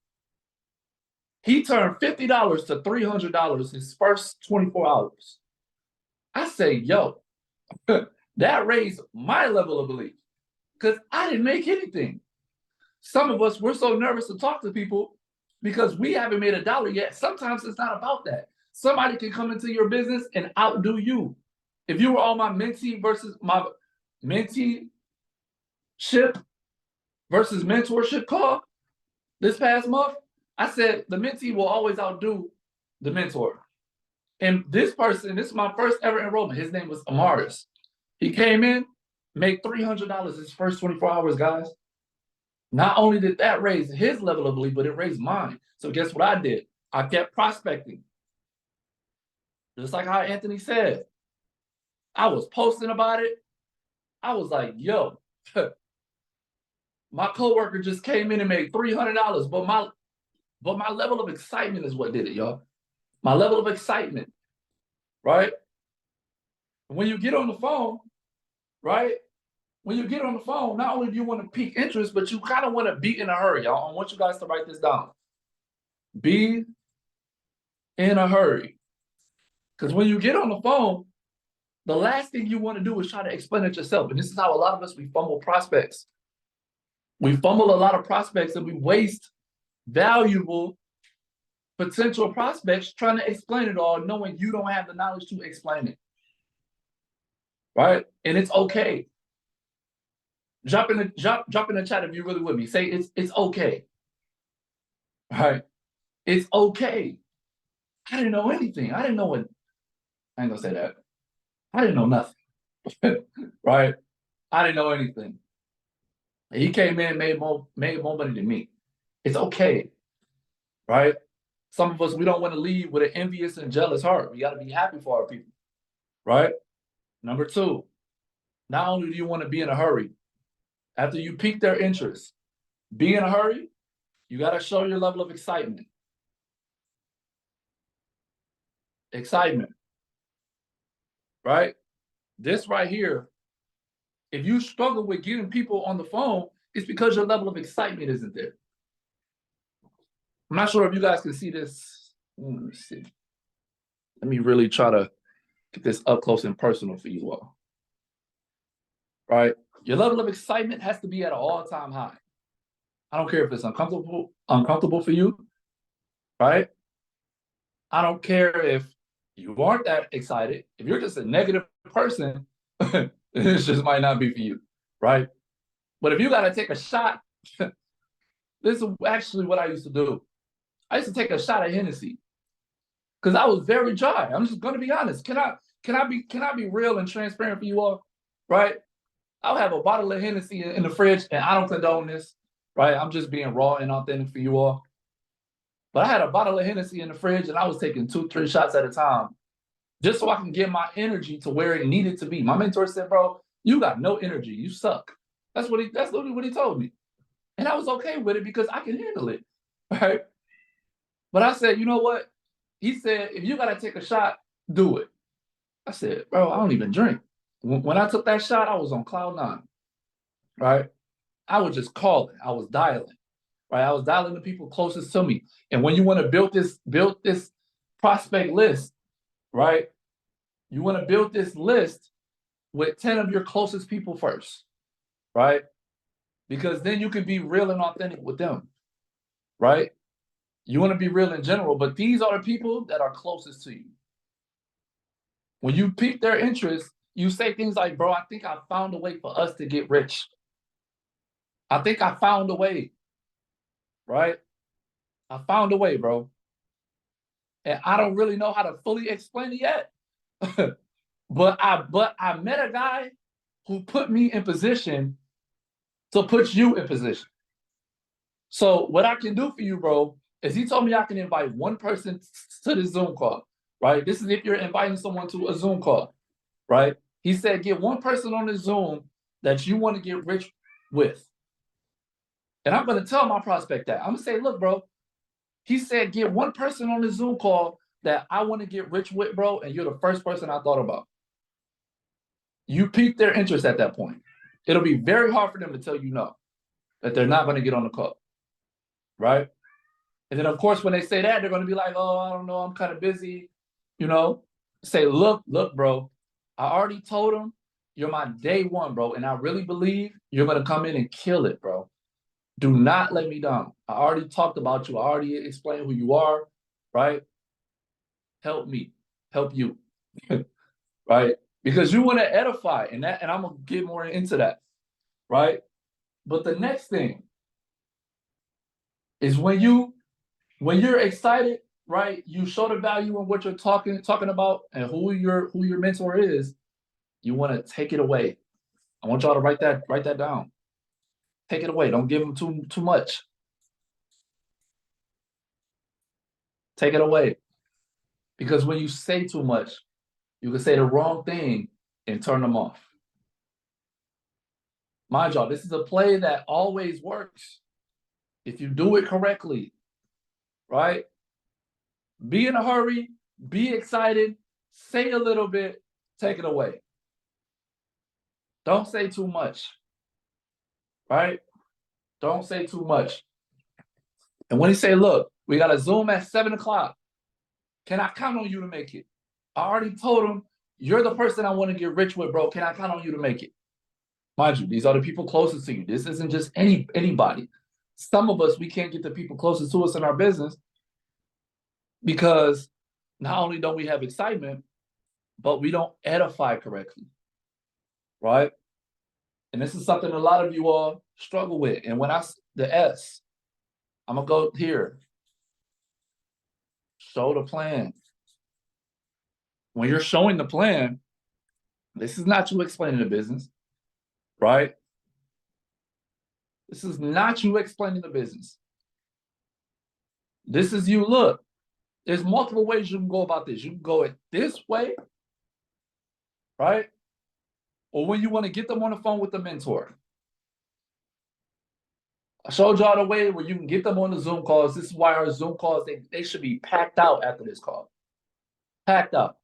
He turned $50 to $300 his first 24 hours. I say, yo, that raised my level of belief because I didn't make anything. Some of us, we're so nervous to talk to people because we haven't made $1 yet. Sometimes it's not about that. Somebody can come into your business and outdo you. If you were on my mentee versus my mentee ship versus mentorship call this past month, I said the mentee will always outdo the mentor. And this person, this is my first ever enrollment. His name was Amaris. He came in, made $300 his first 24 hours, guys. Not only did that raise his level of belief, but it raised mine. So guess what I did? I kept prospecting. Just like how Anthony said. I was posting about it. I was like, yo, my coworker just came in and made $300, but my level of excitement is what did it, y'all. My level of excitement, right? When you get on the phone, right? When you get on the phone, not only do you want to pique interest, but you kind of want to be in a hurry, y'all. I want you guys to write this down. Be in a hurry. Because when you get on the phone, the last thing you want to do is try to explain it yourself. And this is how a lot of us, we fumble prospects. We fumble a lot of prospects and we waste valuable potential prospects trying to explain it all, knowing you don't have the knowledge to explain it. Right? And it's okay. Drop in the chat if you're really with me. Say it's okay. All right? It's okay. I didn't know anything. I didn't know what. I ain't gonna say that. I didn't know nothing. Right? I didn't know anything. He came in, made more money than me. It's okay. Right? Some of us, we don't want to leave with an envious and jealous heart. We got to be happy for our people. Right? Number 2, not only do you want to be in a hurry, after you pique their interest, be in a hurry, you got to show your level of excitement. Excitement. Right? This right here, if you struggle with getting people on the phone, it's because your level of excitement isn't there. I'm not sure if you guys can see this. Let me see. Let me really try to get this up close and personal for you all. Right? Your level of excitement has to be at an all-time high. I don't care if it's uncomfortable for you, right? I don't care if you aren't that excited. If you're just a negative person, this just might not be for you, right? But if you got to take a shot, this is actually what I used to do. I used to take a shot of Hennessy because I was very dry. I'm just going to be honest. Can I be real and transparent for you all, right? I'll have a bottle of Hennessy in the fridge, and I don't condone this, right? I'm just being raw and authentic for you all. But I had a bottle of Hennessy in the fridge, and I was taking 2-3 shots at a time just so I can get my energy to where it needed to be. My mentor said, bro, you got no energy. You suck. That's literally what he told me. And I was okay with it because I can handle it, right? But I said, you know what? He said, if you got to take a shot, do it. I said, bro, I don't even drink. When I took that shot, I was on cloud 9, right? I was just calling. I was dialing, right? I was dialing the people closest to me. And when you want to build this prospect list, right? You want to build this list with 10 of your closest people first, right? Because then you can be real and authentic with them, right? You want to be real in general, but these are the people that are closest to you. When you pique their interest, you say things like, bro, I think I found a way for us to get rich. I think I found a way, right? I found a way, bro. And I don't really know how to fully explain it yet. but I met a guy who put me in position to put you in position. So what I can do for you, bro, is he told me I can invite one person to the Zoom call, right? This is if you're inviting someone to a Zoom call, right? He said, get one person on the Zoom that you want to get rich with. And I'm going to tell my prospect that. I'm going to say, look, bro, he said, get one person on the Zoom call that I want to get rich with, bro, and you're the first person I thought about. You pique their interest at that point. It'll be very hard for them to tell you no, that they're not going to get on the call, right? And then, of course, when they say that, they're going to be like, oh, I don't know, I'm kind of busy, you know? Say, look, bro, I already told them you're my day one, bro. And I really believe you're going to come in and kill it, bro. Do not let me down. I already talked about you. I already explained who you are, right? Help me, help you, right? Because you want to edify, and I'm gonna get more into that, right? But the next thing is when you're excited, right? You show the value in what you're talking about and who your mentor is. You want to take it away. I want y'all to write that down. Take it away. Don't give them too much. Take it away. Because when you say too much, you can say the wrong thing and turn them off. Mind y'all, this is a play that always works if you do it correctly, right? Be in a hurry, be excited, say a little bit, take it away. Don't say too much, right? Don't say too much. And when he say, look, we got a Zoom at 7 o'clock, can I count on you to make it? I already told him, you're the person I want to get rich with, bro. Can I count on you to make it? Mind you, these are the people closest to you. This isn't just anybody. Some of us, we can't get the people closest to us in our business because not only don't we have excitement, but we don't edify correctly, right? And this is something a lot of you all struggle with. And when the S, I'm gonna go here. Show the plan. When you're showing the plan, this is not you explaining the business, right? This is not you explaining the business. This is you, look, there's multiple ways you can go about this. You can go it this way, right? Or when you want to get them on the phone with the mentor. I showed y'all the way where you can get them on the Zoom calls. This is why our Zoom calls, they should be packed out after this call. Packed out.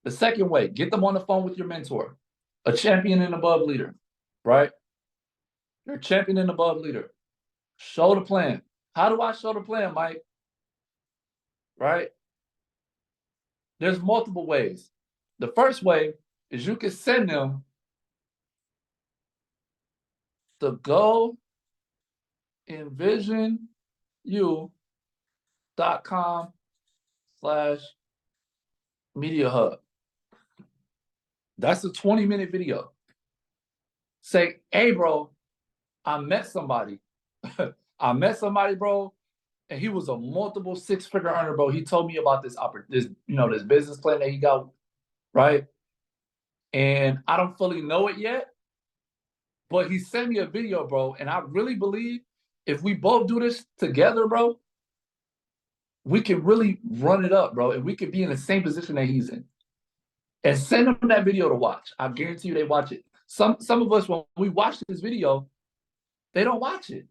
The second way, get them on the phone with your mentor, a champion and above leader, right? You're a champion and above leader. Show the plan. How do I show the plan, Mike? Right? There's multiple ways. The first way is you can send them the Go Envision you.com/media hub. That's a 20-minute video. Say, hey, bro, I met somebody. I met somebody, bro, and he was a multiple six-figure earner, bro. He told me about this business plan that he got, right? And I don't fully know it yet, but he sent me a video, bro, and I really believe if we both do this together, bro, we can really run it up, bro, and we could be in the same position that he's in. And send them that video to watch. I guarantee you they watch it. Some of us, when we watch this video, they don't watch it.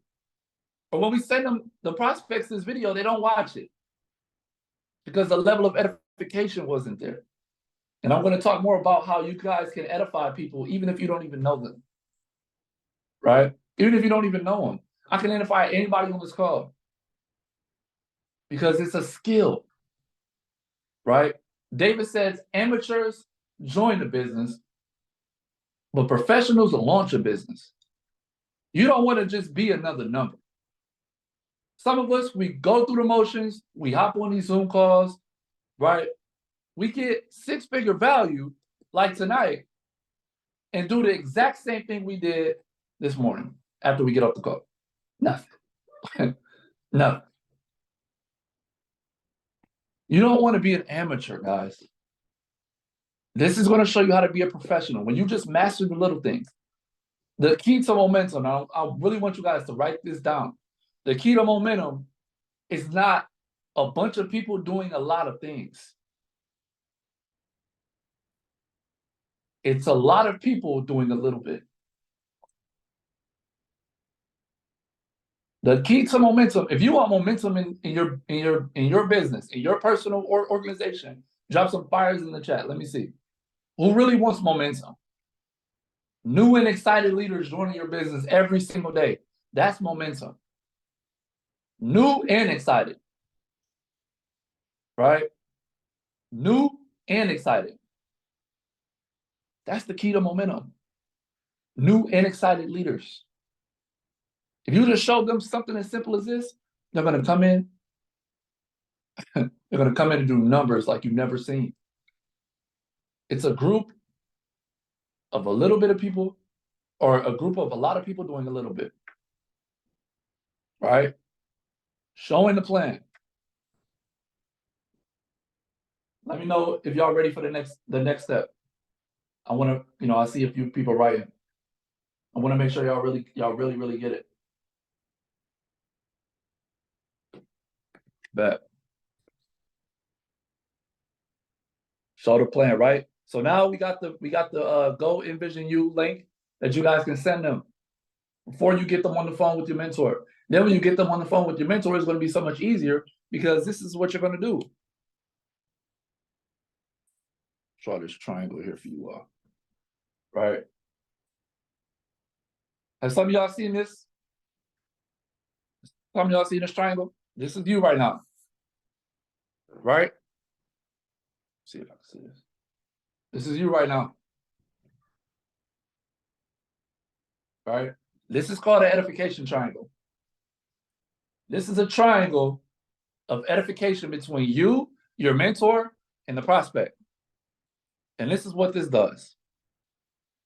Or when we send them the prospects this video, they don't watch it because the level of edification wasn't there. And I'm going to talk more about how you guys can edify people even if you don't even know them, right? Even if you don't even know them. I can edify anybody on this call because it's a skill, right? David says amateurs join the business, but professionals launch a business. You don't want to just be another number. Some of us, we go through the motions, we hop on these Zoom calls, right? We get six-figure value like tonight and do the exact same thing we did this morning after we get off the call. Nothing. Nothing. You don't want to be an amateur, guys. This is going to show you how to be a professional. When you just master the little things. The key to momentum, I really want you guys to write this down. The key to momentum is not a bunch of people doing a lot of things. It's a lot of people doing a little bit. The key to momentum, if you want momentum in your business, in your personal organization, drop some fires in the chat. Let me see. Who really wants momentum? New and excited leaders joining your business every single day. That's momentum. New and excited. Right? New and excited. That's the key to momentum. New and excited leaders. If you just show them something as simple as this, they're going to come in. They're going to come in and do numbers like you've never seen. It's a group of a little bit of people, or a group of a lot of people doing a little bit. Right? Showing the plan. Let me know if y'all ready for the next step. I want to, I see a few people writing. I want to make sure y'all really get it. Bet. Show the plan, right? So now we got the Go Envision You link that you guys can send them before you get them on the phone with your mentor. Then when you get them on the phone with your mentor, it's going to be so much easier because this is what you're going to do. Draw this triangle here for you all. Right? Have some of y'all seen this? Some of y'all seen this triangle? This is you right now. Right? Let's see if I can see this. This is you right now. Right? This is called an edification triangle. This is a triangle of edification between you, your mentor, and the prospect. And this is what this does.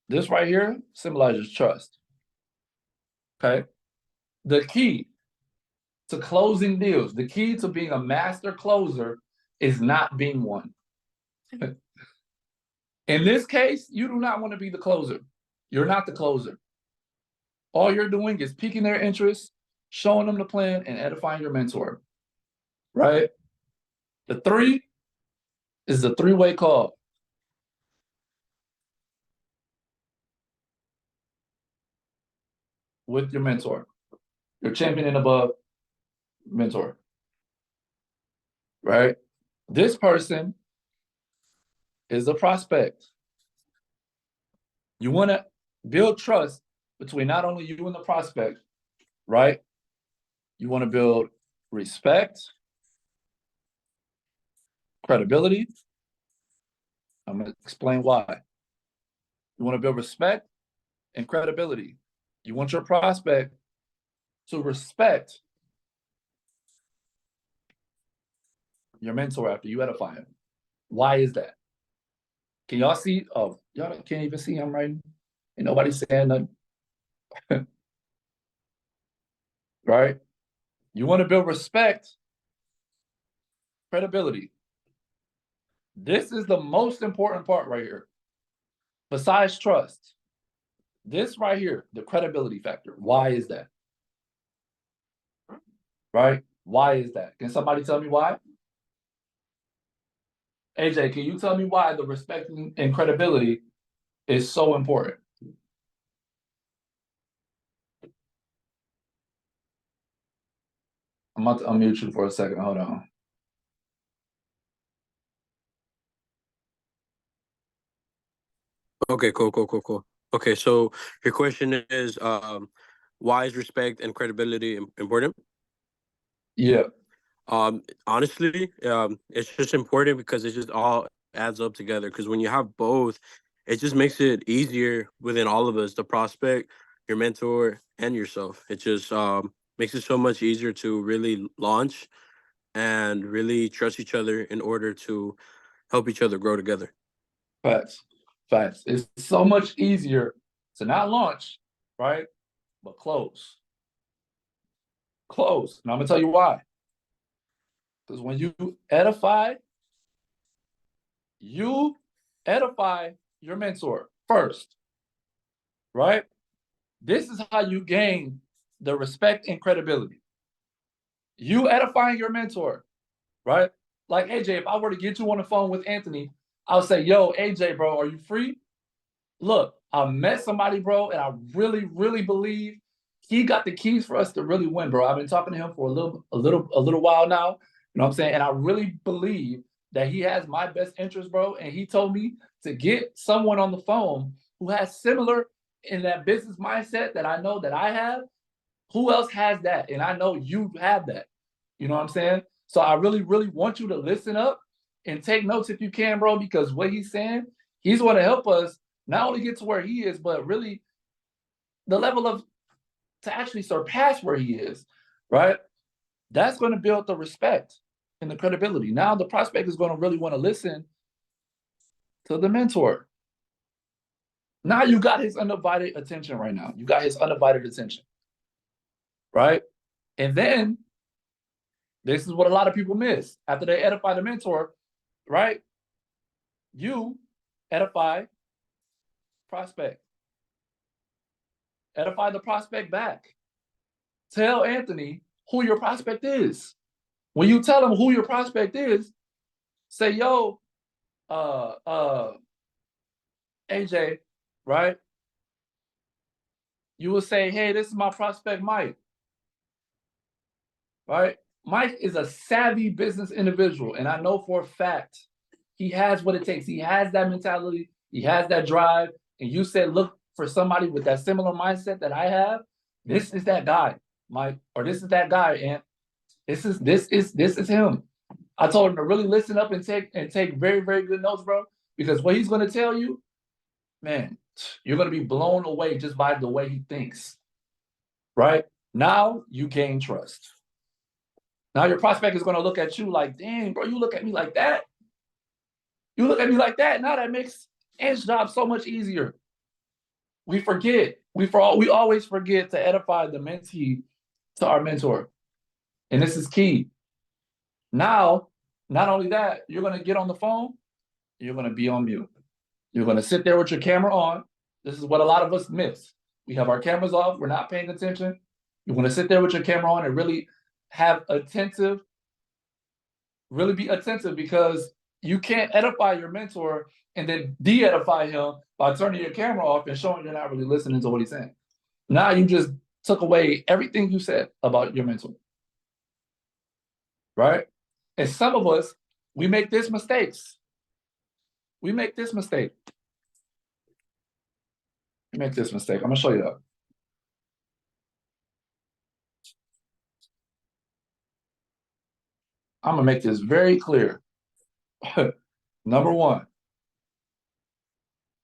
This right here symbolizes trust. Okay? The key to closing deals, the key to being a master closer is not being one. In this case, you do not want to be the closer. You're not the closer. All you're doing is piquing their interest, showing them the plan, and edifying your mentor. Right? The 3 is the 3-way call. With your mentor. Your champion and above mentor. Right? This person is the prospect. You want to build trust between not only you and the prospect, right? You want to build respect, credibility. I'm going to explain why. You want to build respect and credibility. You want your prospect to respect your mentor after you edify him. Why is that? Can y'all see? Oh, y'all can't even see him writing. Ain't nobody saying nothing. Right? You want to build respect, credibility. This is the most important part right here. Besides trust, this right here, the credibility factor. Why is that? Right? Why is that? Can somebody tell me why? AJ, can you tell me why the respect and credibility is so important? I'm about to unmute you for a second. Hold on. Okay, cool. Okay, so your question is, why is respect and credibility important? Yeah. Honestly, it's just important because it just all adds up together. Because when you have both, it just makes it easier within all of us, the prospect, your mentor, and yourself. It just makes it so much easier to really launch and really trust each other in order to help each other grow together. Facts. It's so much easier to not launch, right? But close. And I'm gonna tell you why. Because when you edify your mentor first, right? This is how you gain the respect and credibility. You edifying your mentor, right? Like AJ, if I were to get you on the phone with Anthony, I'll say, yo, AJ, bro, are you free? Look, I met somebody, bro, and I really believe he got the keys for us to really win, bro. I've been talking to him for a little while now. You know what I'm saying? And I really believe that he has my best interest, bro. And he told me to get someone on the phone who has similar in that business mindset that I know that I have. Who else has that? And I know you have that. You know what I'm saying? So I really want you to listen up and take notes if you can, bro, because what he's saying, he's going to help us not only get to where he is, but really the level of to actually surpass where he is, right? That's going to build the respect and the credibility. Now the prospect is going to really want to listen to the mentor. Now you got his undivided attention right now. You got his undivided attention, right? And then this is what a lot of people miss. After they edify the mentor, right? You edify prospect. Edify the prospect back. Tell Anthony who your prospect is. When you tell him who your prospect is, say, yo, AJ, right? You will say, hey, this is my prospect, Mike. Right? Mike is a savvy business individual, and I know for a fact he has what it takes. He has that mentality, he has that drive, and you said, look for somebody with that similar mindset that I have. This is that guy, Mike, or this is that guy, and this is him. I told him to really listen up and take very, very good notes, bro, because what he's going to tell you, man, you're going to be blown away just by the way he thinks, right? Now you gain trust. Now your prospect is going to look at you like, dang, bro, you look at me like that? You look at me like that? Now that makes Ant's job so much easier. We forget. We always forget to edify the mentee to our mentor. And this is key. Now, not only that, you're going to get on the phone, you're going to be on mute. You're going to sit there with your camera on. This is what a lot of us miss. We have our cameras off. We're not paying attention. You're going to sit there with your camera on and really really be attentive, because you can't edify your mentor and then de-edify him by turning your camera off and showing you're not really listening to what he's saying. Now you just took away everything you said about your mentor, right? And some of us, we make this mistakes. We make this mistake. I'm going to show you that. I'm going to make this very clear. Number one,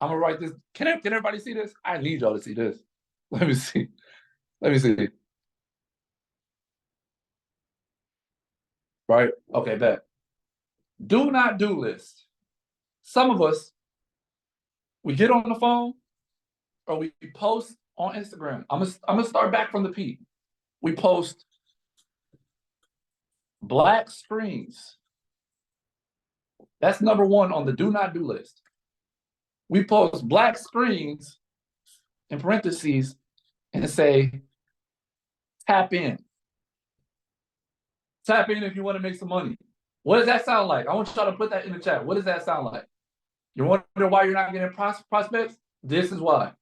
I'm going to write this. Can everybody see this? I need y'all to see this. Let me see. Right? Okay, bet. Do not do list. Some of us, we get on the phone or we post on Instagram. I'm gonna start back from the peak. We post black screens. That's number one on the do not do list. We post black screens in parentheses and say, tap in. Tap in if you want to make some money. What does that sound like? I want y'all to put that in the chat. What does that sound like? You wonder why you're not getting prospects? This is why.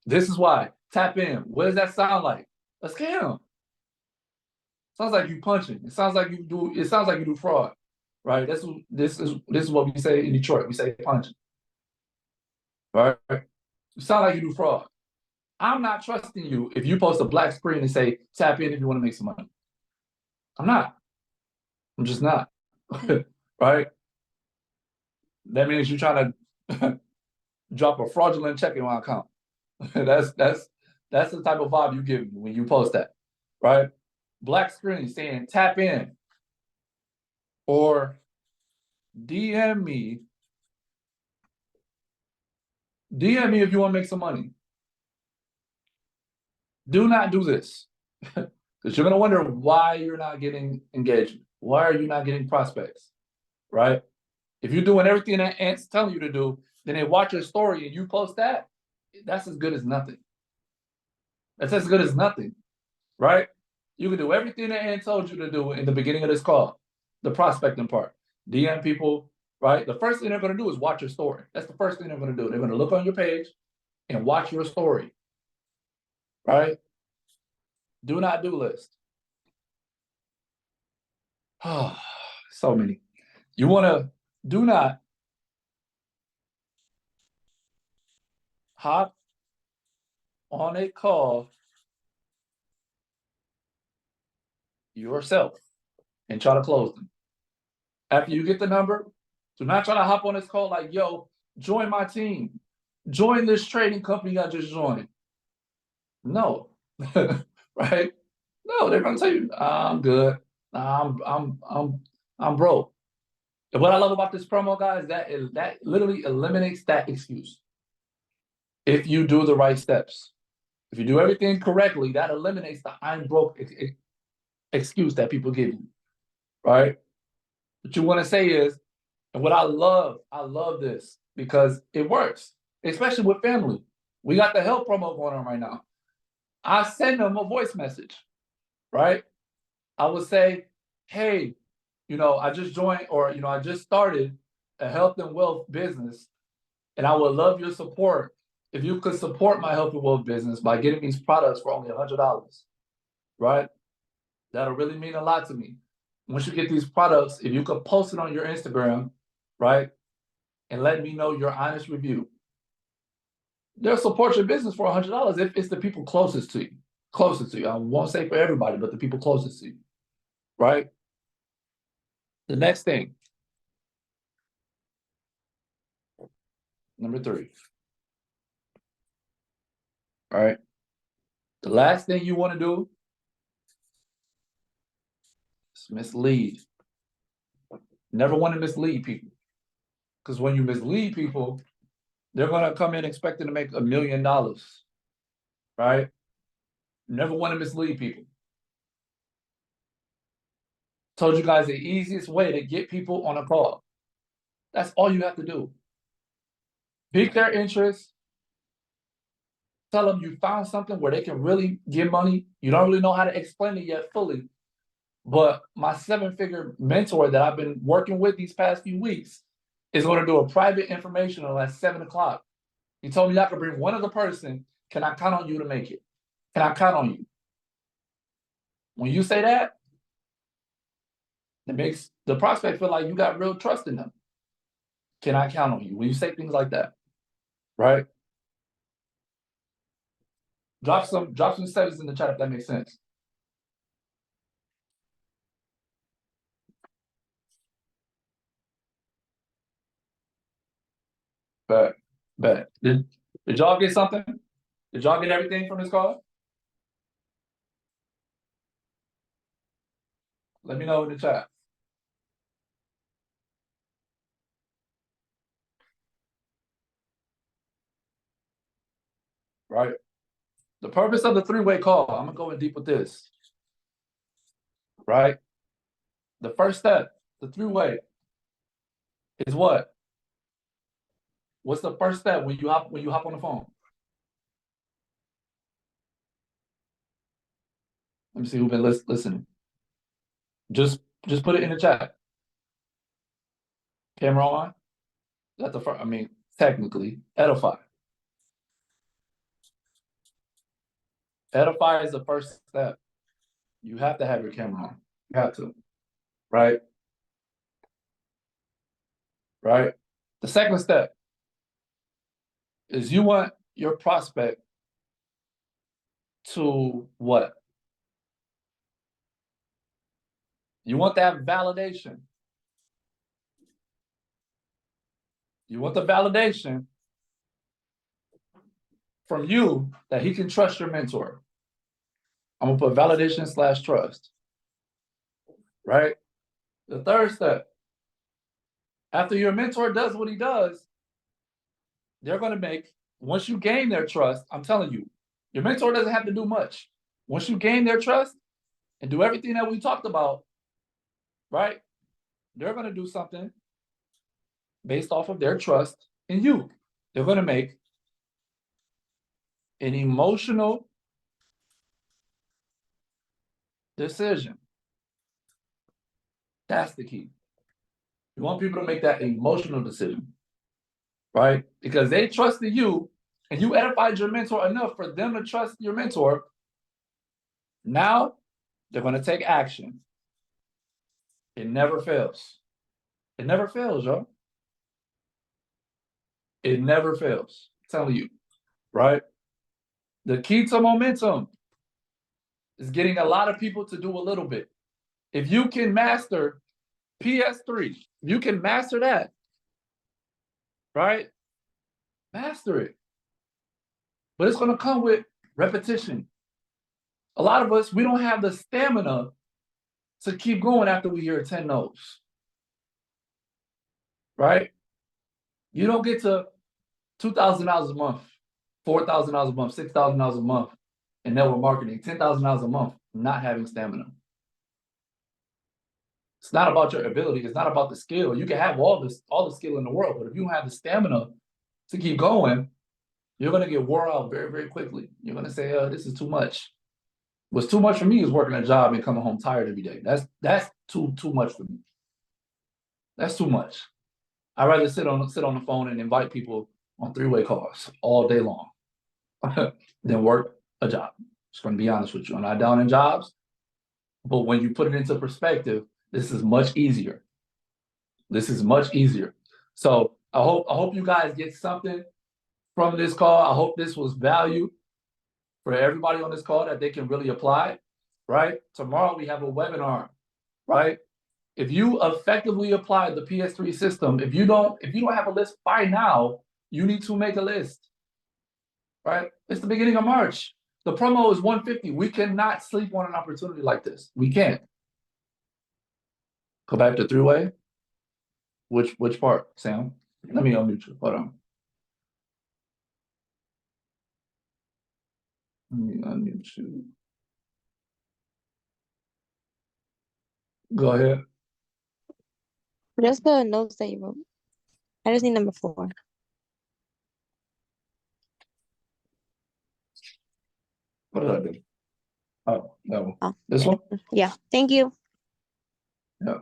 This is why. Tap in. What does that sound like? A scam. Sounds like you punching. It sounds like you do fraud. Right? This is what we say in Detroit. We say punching. Right? You sound like you do fraud. I'm not trusting you if you post a black screen and say, tap in if you want to make some money. I'm not. I'm just not. Right? That means you're trying to drop a fraudulent check in my account. That's the type of vibe you give me when you post that. Right? Black screen saying tap in or DM me. DM me if you want to make some money. Do not do this. Because you're going to wonder why you're not getting engagement. Why are you not getting prospects? Right? If you're doing everything that Ant's telling you to do, then they watch your story and you post that, that's as good as nothing. That's as good as nothing. Right? You can do everything that Ant told you to do in the beginning of this call, the prospecting part. DM people, right? The first thing they're going to do is watch your story. That's the first thing they're going to do. They're going to look on your page and watch your story. Right? Do not do list. Oh, so many. You want to do not hop on a call yourself and try to close them. After you get the number, do not try to hop on this call like, yo, join my team. Join this trading company I just joined. No, right? No, they're gonna tell you, I'm good. I'm broke. And what I love about this promo, guys, that literally eliminates that excuse. If you do the right steps, if you do everything correctly, that eliminates the I'm broke excuse that people give you, right? What you want to say is, and what I love this because it works, especially with family. We got the help promo going on right now. I send them a voice message, right? I would say, hey, I just joined, or I just started a health and wealth business, and I would love your support. If you could support my health and wealth business by getting these products for only $100, right? That'll really mean a lot to me. Once you get these products, if you could post it on your Instagram, right, and let me know your honest review, they'll support your business for $100 if it's the people closest to you. Closest to you. I won't say for everybody, but the people closest to you, right? The next thing, number 3. All right. The last thing you want to do is mislead. Never want to mislead people. Because when you mislead people, they're going to come in expecting to make $1 million. Right? Never want to mislead people. Told you guys the easiest way to get people on a call. That's all you have to do. Pique their interest. Tell them you found something where they can really get money. You don't really know how to explain it yet fully. But my 7-figure mentor that I've been working with these past few weeks is going to do a private informational at 7 o'clock. He told me I could bring one other person. Can I count on you to make it? Can I count on you? When you say that, it makes the prospect feel like you got real trust in them. Can I count on you? When you say things like that, right? Drop some studies in the chat if that makes sense. Bet. Did y'all get something? Did y'all get everything from this call? Let me know in the chat. Right? The purpose of the 3-way call, I'm gonna go in deep with this. Right? The first step, the 3-way, is what? What's the first step when you hop on the phone? Let me see who's been listening. Just put it in the chat. Camera on. That's the first. I mean, technically, edify. Edify is the first step. You have to have your camera on. You have to. Right? Right? The second step is you want your prospect to what? You want that validation. You want the validation from you that he can trust your mentor. I'm gonna put validation / trust. Right? The third step, after your mentor does what he does, they're gonna make, once you gain their trust, I'm telling you, your mentor doesn't have to do much. Once you gain their trust and do everything that we talked about, right? They're gonna do something based off of their trust in you. They're gonna make an emotional decision. That's the key. You want people to make that emotional decision, right? Because they trusted you and you edified your mentor enough for them to trust your mentor. Now they're going to take action. It never fails. It never fails, y'all. It never fails. I'm telling you, right? The key to momentum is getting a lot of people to do a little bit. If you can master PS3. You can master that, right? Master it. But it's going to come with repetition. A lot of us, we don't have the stamina to keep going after we hear 10 notes, right? You don't get to $2,000 a month, $4,000 a month, $6,000 a month in network marketing, $10,000 a month, not having stamina. It's not about your ability. It's not about the skill. You can have all the skill in the world, but if you don't have the stamina to keep going, you're going to get wore out very, very quickly. You're going to say, this is too much. What's too much for me is working a job and coming home tired every day. That's too much for me. That's too much. I'd rather sit on the phone and invite people on three-way calls all day long than work a job. Just going to be honest with you. I'm not down in jobs, but when you put it into perspective, this is much easier. This is much easier. So I hope you guys get something from this call. I hope this was value for everybody on this call that they can really apply, right? Tomorrow we have a webinar, right? If you effectively apply the PS3 system, if you don't have a list by now, you need to make a list, right? It's the beginning of March. The promo is $150. We cannot sleep on an opportunity like this. We can't. Go back to three-way. Which part, Sam? Let me unmute you. Hold on. Let me unmute you. Go ahead. Just the notes that you wrote. I just need number 4. What did I do? Oh, that one. Oh, This one? yeah. Thank you. Yeah.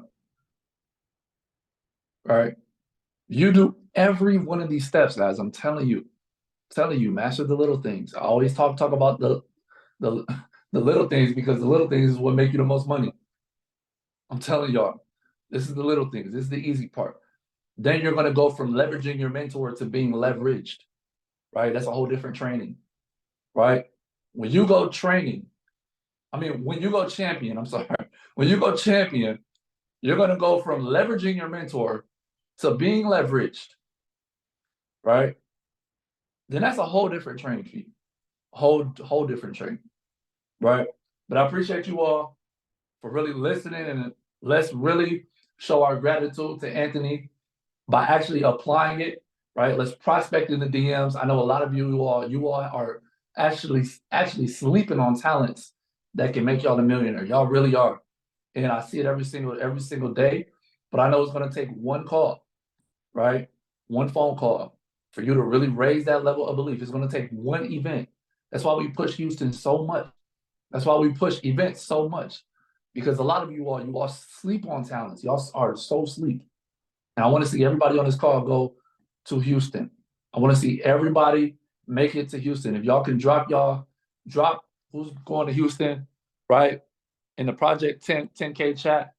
All right. You do every one of these steps, guys. I'm telling you, master the little things. I always talk about the little things because the little things is what make you the most money. I'm telling y'all, this is the little things. This is the easy part. Then you're going to go from leveraging your mentor to being leveraged, right? That's a whole different training, right? When you go champion, when you go champion, you're going to go from leveraging your mentor to being leveraged, right? Then that's a whole different training for you. Whole different training, right? But I appreciate you all for really listening, and let's really show our gratitude to Anthony by actually applying it, right? Let's prospect in the DMs. I know a lot of you all are actually sleeping on talents that can make y'all a millionaire. Y'all really are. And I see it every single day, but I know it's going to take one call, right? One phone call for you to really raise that level of belief. It's going to take one event. That's why we push Houston so much. That's why we push events so much, because a lot of you all sleep on talents. Y'all are so sleep. And I want to see everybody on this call go to Houston. I want to see everybody make it to Houston. If y'all can drop who's going to Houston, right? In the Project 10K chat,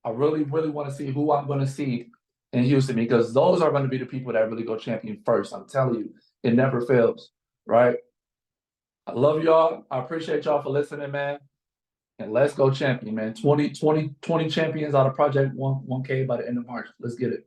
I really, really want to see who I'm going to see in Houston, because those are going to be the people that really go champion first. I'm telling you, it never fails, right? I love y'all. I appreciate y'all for listening, man. And let's go champion, man. 20 champions out of Project 1K by the end of March. Let's get it.